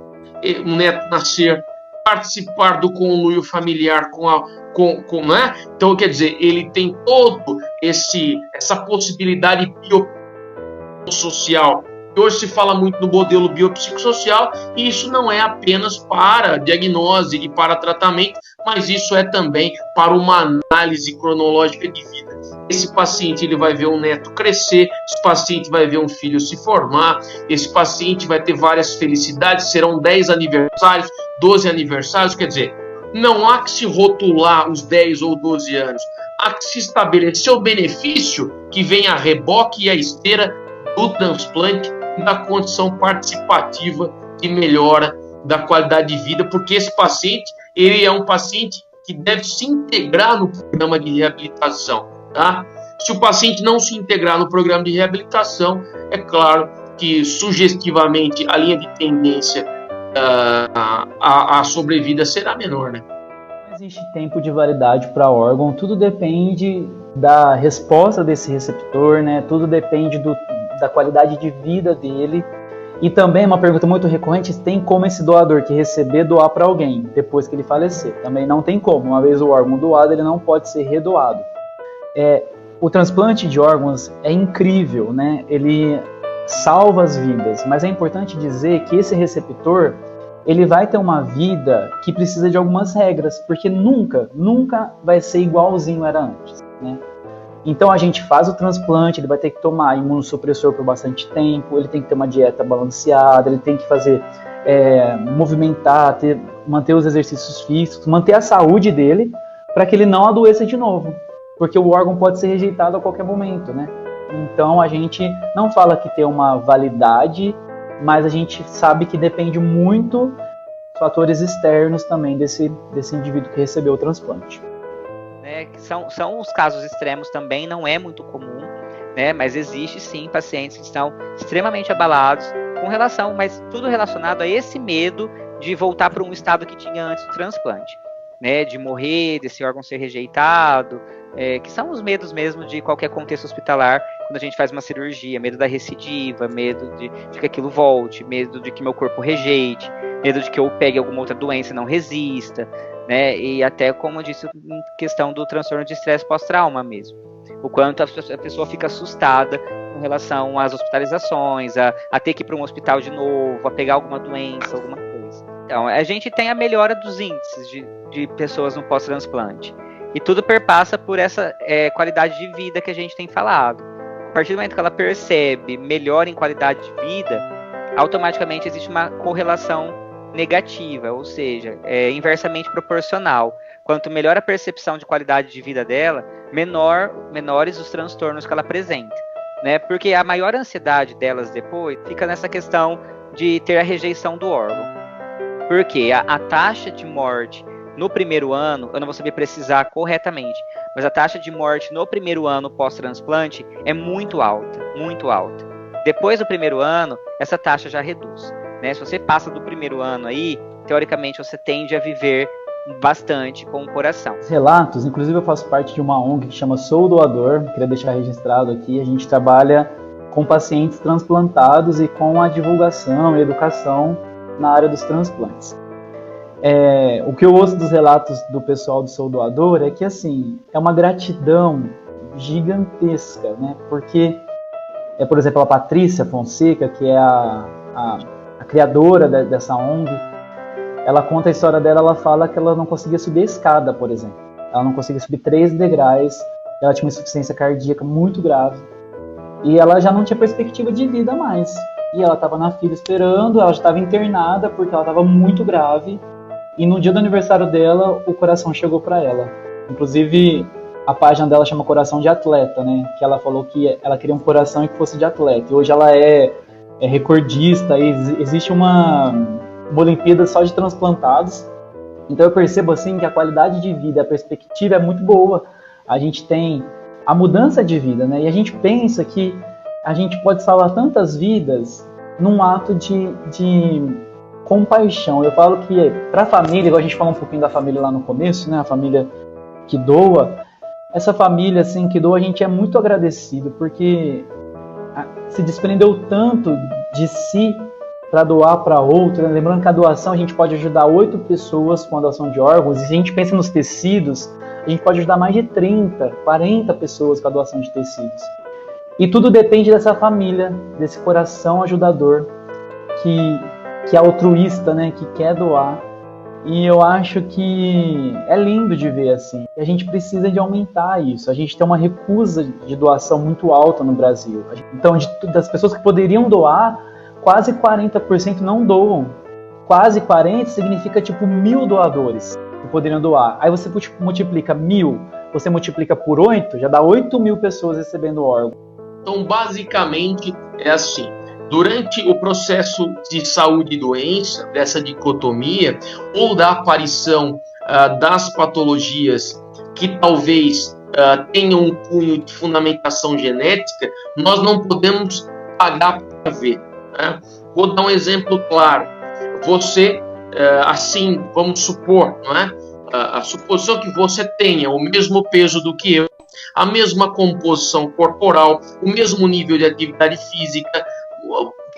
nascer, participar do conluio familiar né? Então, quer dizer, ele tem todo essa possibilidade biopsicossocial. Hoje se fala muito no modelo biopsicossocial, e isso não é apenas para diagnose e para tratamento, mas isso é também para uma análise cronológica de vida. Esse paciente ele vai ver um neto crescer, esse paciente vai ver um filho se formar, esse paciente vai ter várias felicidades, serão 10 aniversários, 12 aniversários, quer dizer, não há que se rotular os 10 ou 12 anos, há que se estabelecer o benefício que vem a reboque e a esteira do transplante e da condição participativa de melhora da qualidade de vida, porque esse paciente, ele é um paciente que deve se integrar no programa de reabilitação, tá? Se o paciente não se integrar no programa de reabilitação, é claro que sugestivamente a linha de tendência a sobrevida será menor, né? Não existe tempo de validade para órgão, tudo depende da resposta desse receptor, né? Tudo depende da qualidade de vida dele. E também uma pergunta muito recorrente: tem como esse doador que receber doar para alguém depois que ele falecer? Também não tem como. Uma vez o órgão doado, ele não pode ser redoado. O transplante de órgãos é incrível, né? Ele salva as vidas, mas é importante dizer que esse receptor, ele vai ter uma vida que precisa de algumas regras, porque nunca vai ser igualzinho era antes, né? Então a gente faz o transplante, ele vai ter que tomar imunossupressor por bastante tempo, ele tem que ter uma dieta balanceada, ele tem que fazer, movimentar, manter os exercícios físicos, manter a saúde dele, para que ele não adoeça de novo, porque o órgão pode ser rejeitado a qualquer momento, né? Então a gente não fala que tem uma validade, mas a gente sabe que depende muito dos fatores externos também desse indivíduo que recebeu o transplante. São os casos extremos também, não é muito comum, né? Mas existe sim pacientes que estão extremamente abalados com relação, mas tudo relacionado a esse medo de voltar para um estado que tinha antes do transplante, né? De morrer, desse órgão ser rejeitado, que são os medos mesmo de qualquer contexto hospitalar, quando a gente faz uma cirurgia, medo da recidiva, medo de que aquilo volte, medo de que meu corpo rejeite, medo de que eu pegue alguma outra doença e não resista, né? E até, como eu disse, em questão do transtorno de estresse pós-trauma mesmo. O quanto a pessoa fica assustada com relação às hospitalizações, a ter que ir para um hospital de novo, a pegar alguma doença, alguma coisa. Então, a gente tem a melhora dos índices de pessoas no pós-transplante. E tudo perpassa por essa qualidade de vida que a gente tem falado. A partir do momento que ela percebe melhora em qualidade de vida, automaticamente existe uma correlação negativa, ou seja, inversamente proporcional. Quanto melhor a percepção de qualidade de vida dela, menores os transtornos que ela apresenta, né? Porque a maior ansiedade delas depois fica nessa questão de ter a rejeição do órgão. Porque a taxa de morte no primeiro ano, eu não vou saber precisar corretamente, mas a taxa de morte no primeiro ano pós-transplante é muito alta, muito alta. Depois do primeiro ano, essa taxa já reduz, né? Se você passa do primeiro ano aí, teoricamente você tende a viver bastante com o coração. Os relatos, inclusive eu faço parte de uma ONG que chama Sou Doador, queria deixar registrado aqui, a gente trabalha com pacientes transplantados e com a divulgação e educação na área dos transplantes. O que eu ouço dos relatos do pessoal do Sou Doador é que, assim, é uma gratidão gigantesca, né? Porque, por exemplo, a Patrícia Fonseca, que é a criadora dessa ONG, ela conta a história dela, ela fala que ela não conseguia subir a escada, por exemplo. Ela não conseguia subir 3 degraus, ela tinha uma insuficiência cardíaca muito grave. E ela já não tinha perspectiva de vida mais. E ela estava na fila esperando, ela já estava internada porque ela estava muito grave. E no dia do aniversário dela, o coração chegou para ela. Inclusive, a página dela chama Coração de Atleta, né? Que ela falou que ela queria um coração que fosse de atleta. E hoje ela é recordista, e existe uma Olimpíada só de transplantados. Então eu percebo assim que a qualidade de vida, a perspectiva é muito boa. A gente tem a mudança de vida, né? E a gente pensa que a gente pode salvar tantas vidas num ato de compaixão. Eu falo que para a família, igual a gente falou um pouquinho da família lá no começo, né? A família que doa, essa família assim que doa, a gente é muito agradecido porque se desprendeu tanto de si para doar para outro, né? Lembrando que a doação a gente pode ajudar 8 pessoas com a doação de órgãos, e se a gente pensa nos tecidos, a gente pode ajudar mais de 30, 40 pessoas com a doação de tecidos. E tudo depende dessa família, desse coração ajudador que é altruísta, né? Que quer doar. E eu acho que é lindo de ver assim. E a gente precisa de aumentar isso. A gente tem uma recusa de doação muito alta no Brasil. Então, das pessoas que poderiam doar, quase 40% não doam. Quase 40% significa tipo 1.000 doadores que poderiam doar. Aí você multiplica 1.000, você multiplica por 8, já dá 8.000 pessoas recebendo órgão. Então, basicamente, é assim. Durante o processo de saúde e doença, dessa dicotomia, ou da aparição das patologias que talvez tenham um cunho de fundamentação genética, nós não podemos pagar para ver. Né? Vou dar um exemplo claro. Você, assim, vamos supor, não é? A suposição que você tenha o mesmo peso do que eu, a mesma composição corporal, o mesmo nível de atividade física,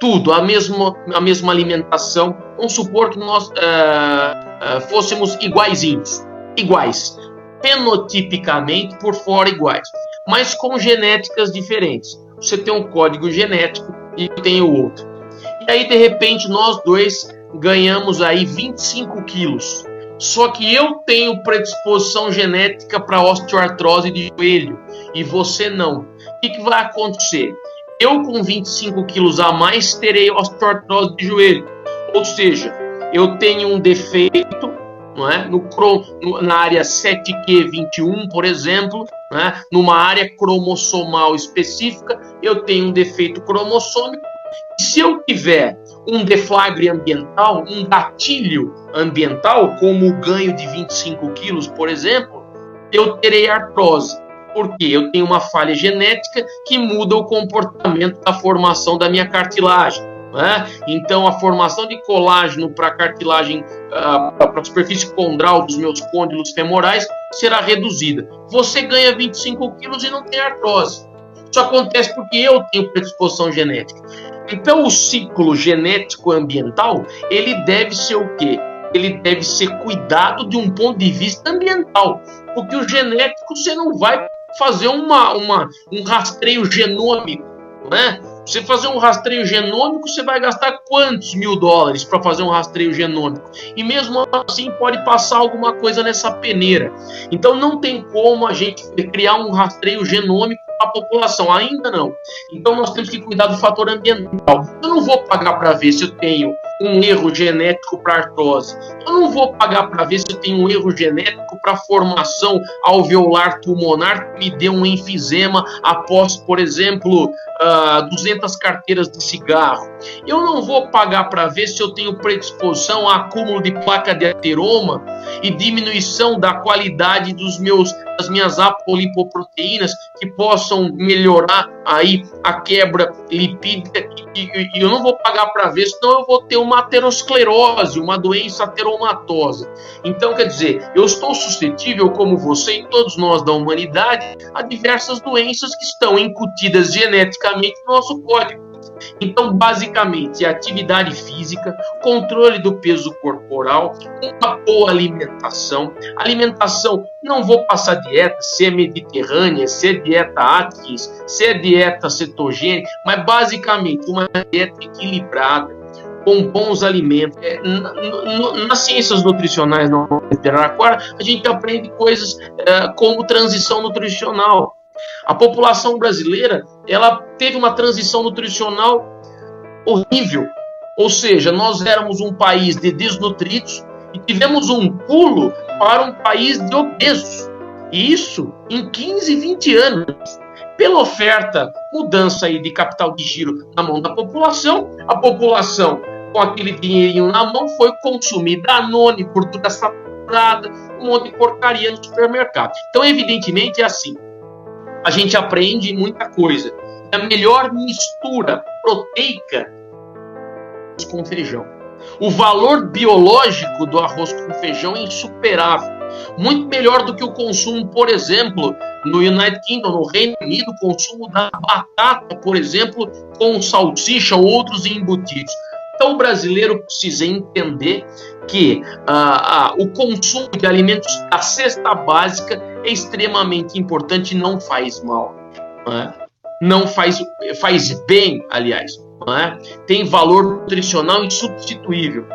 tudo, a mesma alimentação. Vamos supor que nós fôssemos iguais, fenotipicamente por fora iguais, mas com genéticas diferentes. Você tem um código genético e eu tenho outro. E aí, de repente, nós dois ganhamos aí 25 quilos. Só que eu tenho predisposição genética para osteoartrose de joelho e você não. O que vai acontecer? Eu com 25 quilos a mais terei osteoartrose de joelho. Ou seja, eu tenho um defeito, não é? Na área 7q21, por exemplo, né? Numa área cromossomal específica, eu tenho um defeito cromossômico. E se eu tiver um deflagre ambiental, um gatilho ambiental, como o ganho de 25 quilos, por exemplo, eu terei artrose. Porque eu tenho uma falha genética que muda o comportamento da formação da minha cartilagem. Né? Então, a formação de colágeno para a cartilagem, para a superfície condral dos meus côndilos femorais será reduzida. Você ganha 25 quilos e não tem artrose. Isso acontece porque eu tenho predisposição genética. Então, o ciclo genético ambiental, ele deve ser o quê? Ele deve ser cuidado de um ponto de vista ambiental. Porque o genético, você não vai fazer um rastreio genômico, né? Você fazer um rastreio genômico, você vai gastar quantos $1.000 para fazer um rastreio genômico? E mesmo assim pode passar alguma coisa nessa peneira. Então não tem como a gente criar um rastreio genômico para a população, ainda não. Então nós temos que cuidar do fator ambiental. Eu não vou pagar para ver se eu tenho um erro genético para artrose. Eu não vou pagar para ver se eu tenho um erro genético para formação alveolar pulmonar que me dê um enfisema após, por exemplo, 200 carteiras de cigarro. Eu não vou pagar para ver se eu tenho predisposição a acúmulo de placa de ateroma e diminuição da qualidade das minhas apolipoproteínas que possam melhorar aí a quebra lipídica, e eu não vou pagar para ver, senão eu vou ter uma aterosclerose, uma doença ateromatosa. Então, quer dizer, eu estou suscetível, como você e todos nós da humanidade, a diversas doenças que estão incutidas geneticamente no nosso código. Então, basicamente, atividade física, controle do peso corporal, uma boa alimentação. Alimentação, não vou passar dieta, se é mediterrânea, se é dieta Atkins, se é dieta cetogênica, mas basicamente uma dieta equilibrada, com bons alimentos. Nas ciências nutricionais, a gente aprende coisas como transição nutricional. A população brasileira, ela teve uma transição nutricional horrível. Ou seja, nós éramos um país de desnutridos e tivemos um pulo para um país de obesos. E isso em 15, 20 anos. Pela oferta, mudança aí de capital de giro na mão da população, a população com aquele dinheirinho na mão foi consumir Danone, gordura saturada, um monte de porcaria no supermercado. Então, evidentemente, é assim. A gente aprende muita coisa. A melhor mistura proteica com feijão. O valor biológico do arroz com feijão é insuperável. Muito melhor do que o consumo, por exemplo, no United Kingdom, no Reino Unido, o consumo da batata, por exemplo, com salsicha ou outros embutidos. Então, o brasileiro precisa entender que o consumo de alimentos da cesta básica é extremamente importante e não faz mal. Não faz bem, aliás. Tem valor nutricional insubstituível.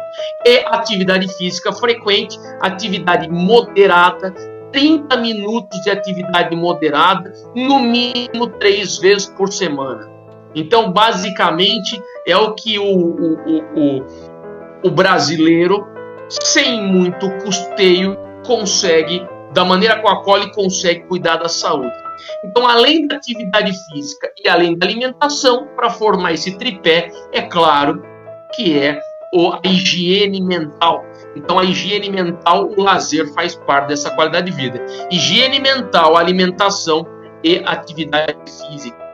É atividade física frequente, atividade moderada, 30 minutos de atividade moderada, no mínimo 3 vezes por semana. Então, basicamente, é o que o brasileiro, sem muito custeio, consegue, da maneira com a qual ele consegue cuidar da saúde. Então, além da atividade física e além da alimentação, para formar esse tripé, é claro que é a higiene mental. Então, a higiene mental, o lazer faz parte dessa qualidade de vida. Higiene mental, alimentação e atividade física.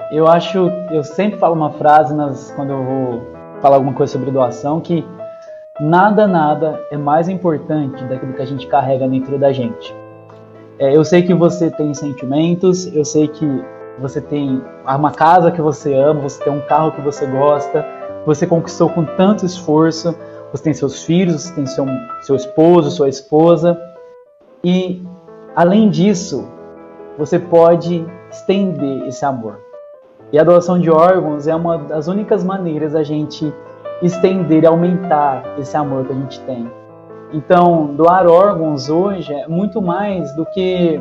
Eu sempre falo uma frase quando eu vou falar alguma coisa sobre doação, que nada é mais importante daquilo que a gente carrega dentro da gente. Eu sei que você tem sentimentos, eu sei que você tem uma casa que você ama, você tem um carro que você gosta, você conquistou com tanto esforço, você tem seus filhos, você tem seu esposo, sua esposa, e além disso, você pode estender esse amor. E a doação de órgãos é uma das únicas maneiras da gente estender e aumentar esse amor que a gente tem. Então, doar órgãos hoje é muito mais do que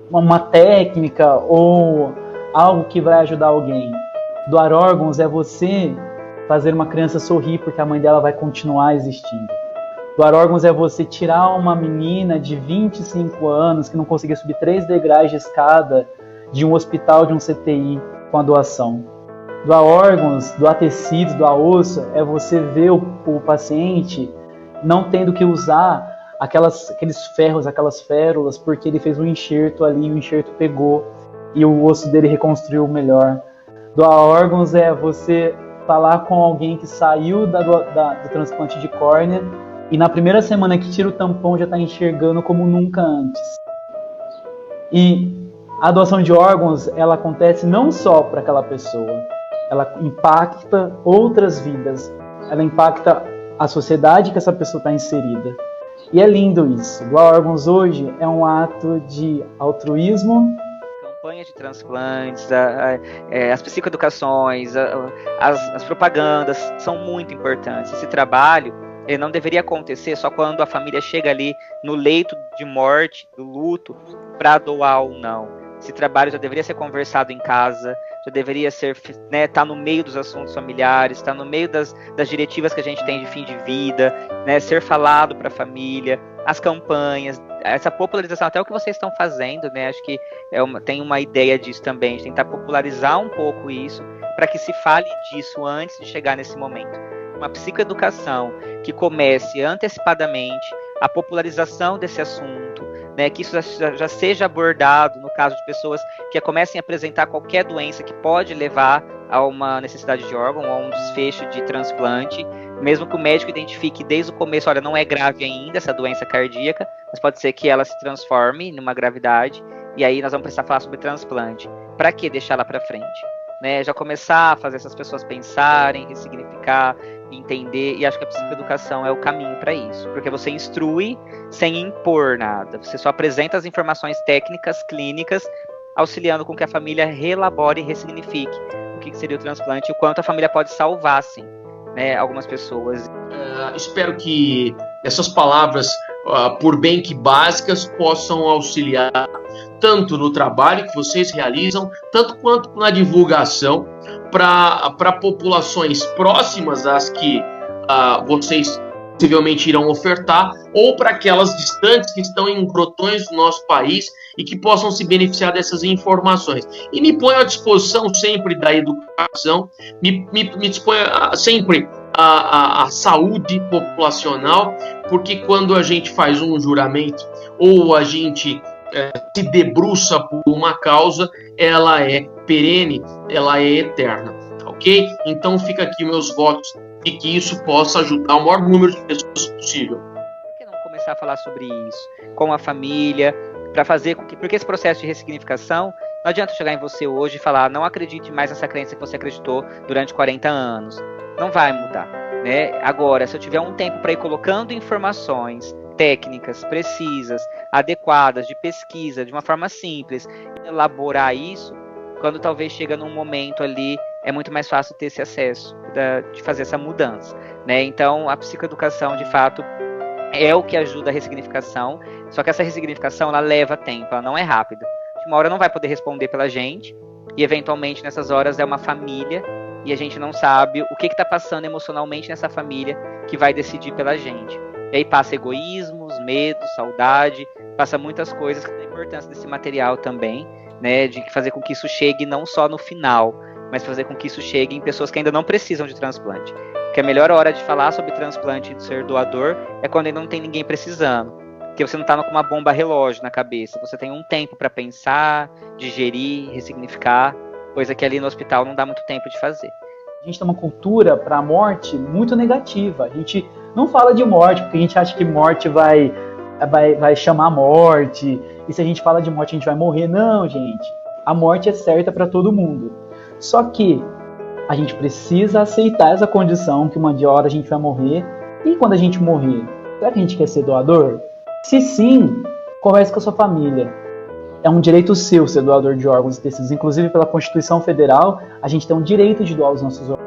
uma técnica ou algo que vai ajudar alguém. Doar órgãos é você fazer uma criança sorrir porque a mãe dela vai continuar existindo. Doar órgãos é você tirar uma menina de 25 anos que não conseguia subir 3 degraus de escada de um hospital, de um CTI, com a doação. Doar órgãos, doar tecidos, doar osso, é você ver o paciente não tendo que usar aqueles ferros, aquelas férulas, porque ele fez um enxerto ali, o enxerto pegou e o osso dele reconstruiu melhor. Doar órgãos é você falar com alguém que saiu do transplante de córnea e na primeira semana que tira o tampão já está enxergando como nunca antes. E a doação de órgãos, ela acontece não só para aquela pessoa, ela impacta outras vidas, ela impacta a sociedade que essa pessoa está inserida. E é lindo isso. Doar órgãos hoje é um ato de altruísmo. Campanhas de transplantes, as psicoeducações, as propagandas são muito importantes. Esse trabalho ele não deveria acontecer só quando a família chega ali no leito de morte, do luto, para doar ou não. Esse trabalho já deveria ser conversado em casa, já deveria ser, tá no meio dos assuntos familiares, tá no meio das diretivas que a gente tem de fim de vida, ser falado para a família, as campanhas, essa popularização, até o que vocês estão fazendo, acho que tem uma ideia disso também, de tentar popularizar um pouco isso, para que se fale disso antes de chegar nesse momento. Uma psicoeducação que comece antecipadamente a popularização desse assunto, que isso já seja abordado no caso de pessoas que comecem a apresentar qualquer doença que pode levar a uma necessidade de órgão ou a um desfecho de transplante, mesmo que o médico identifique desde o começo, olha, não é grave ainda essa doença cardíaca, mas pode ser que ela se transforme numa gravidade, e aí nós vamos precisar falar sobre transplante. Para que deixar lá para frente? Já começar a fazer essas pessoas pensarem, ressignificar, entender, e acho que a psicoeducação é o caminho para isso, porque você instrui sem impor nada, você só apresenta as informações técnicas, clínicas, auxiliando com que a família relabore e ressignifique o que seria o transplante e o quanto a família pode salvar, sim, algumas pessoas. Espero que essas palavras, por bem que básicas, possam auxiliar tanto no trabalho que vocês realizam, tanto quanto na divulgação para populações próximas às que vocês possivelmente irão ofertar, ou para aquelas distantes que estão em grotões do nosso país e que possam se beneficiar dessas informações. E me ponho à disposição sempre da educação, me disponho sempre à saúde populacional, porque quando a gente faz um juramento ou a gente se debruça por uma causa, ela é perene, ela é eterna, ok? Então fica aqui meus votos e que isso possa ajudar o maior número de pessoas possível. Por que não começar a falar sobre isso com a família, para fazer com que, porque esse processo de ressignificação, não adianta chegar em você hoje e falar, não acredite mais nessa crença que você acreditou durante 40 anos, não vai mudar, Agora, se eu tiver um tempo para ir colocando informações técnicas precisas, adequadas, de pesquisa, de uma forma simples, elaborar isso, quando talvez chega num momento ali, é muito mais fácil ter esse acesso, de fazer essa mudança, Então, a psicoeducação, de fato, é o que ajuda a ressignificação, só que essa ressignificação, ela leva tempo, ela não é rápida. Uma hora não vai poder responder pela gente, e eventualmente nessas horas é uma família, e a gente não sabe o que está passando emocionalmente nessa família que vai decidir pela gente. E aí passa egoísmos, medo, saudade, passa muitas coisas, que tem a importância desse material também, de fazer com que isso chegue não só no final, mas fazer com que isso chegue em pessoas que ainda não precisam de transplante. Porque a melhor hora de falar sobre transplante e de ser doador é quando ainda não tem ninguém precisando. Porque você não está com uma bomba relógio na cabeça, você tem um tempo para pensar, digerir, ressignificar. coisa que ali no hospital não dá muito tempo de fazer. A gente tem uma cultura para a morte muito negativa. A gente não fala de morte, porque a gente acha que morte vai chamar a morte, e se a gente fala de morte a gente vai morrer. Não, gente. A morte é certa para todo mundo. Só que a gente precisa aceitar essa condição que uma hora a gente vai morrer. E quando a gente morrer, será que a gente quer ser doador? Se sim, converse com a sua família. É um direito seu ser doador de órgãos e tecidos. Inclusive, pela Constituição Federal, a gente tem um direito de doar os nossos órgãos.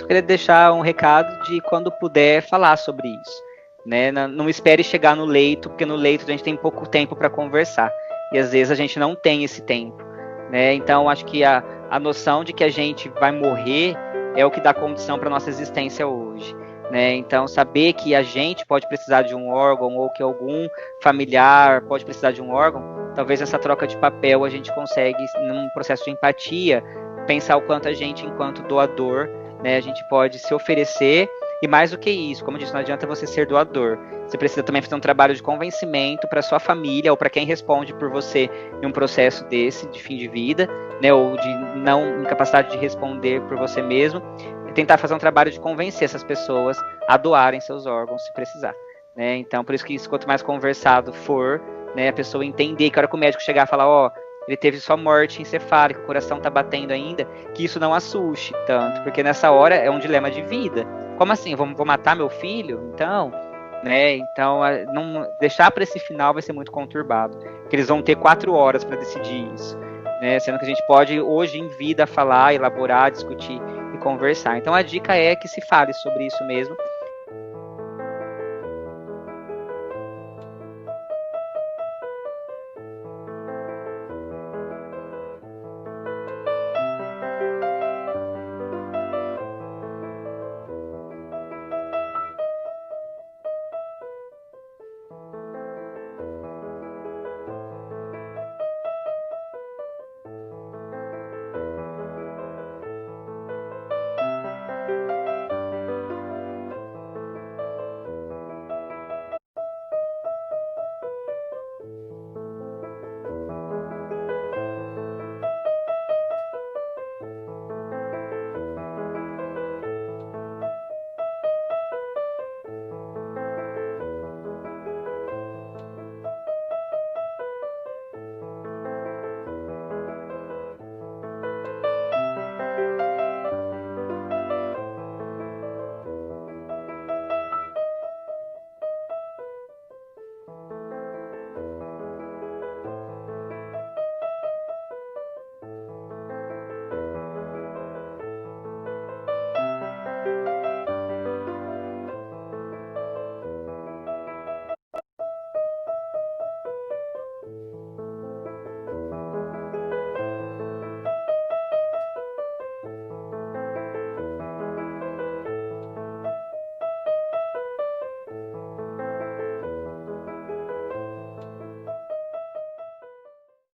Eu queria deixar um recado de quando puder falar sobre isso, né? Não espere chegar no leito, porque no leito a gente tem pouco tempo para conversar. E às vezes a gente não tem esse tempo, né? Então, acho que a noção de que a gente vai morrer é o que dá condição para nossa existência hoje. Né? Então, saber que a gente pode precisar de um órgão ou que algum familiar pode precisar de um órgão, talvez essa troca de papel a gente consegue, num processo de empatia, pensar o quanto a gente, enquanto doador, né, a gente pode se oferecer. E mais do que isso, como eu disse, não adianta você ser doador. Você precisa também fazer um trabalho de convencimento para sua família ou para quem responde por você em um processo desse, de fim de vida, né, ou de não incapacidade de responder por você mesmo. Tentar fazer um trabalho de convencer essas pessoas a doarem seus órgãos se precisar, né? Então, por isso que isso, quanto mais conversado for, né, a pessoa entender que a hora que o médico chegar e falar, ó, ele teve só morte encefálica, o coração tá batendo ainda, que isso não assuste tanto, porque nessa hora é um dilema de vida. Como assim? Vou matar meu filho? Então, né? Então, não deixar para esse final vai ser muito conturbado, porque eles vão ter 4 horas para decidir isso, né? Sendo que a gente pode hoje em vida falar, elaborar, discutir e conversar. Então a dica é que se fale sobre isso mesmo,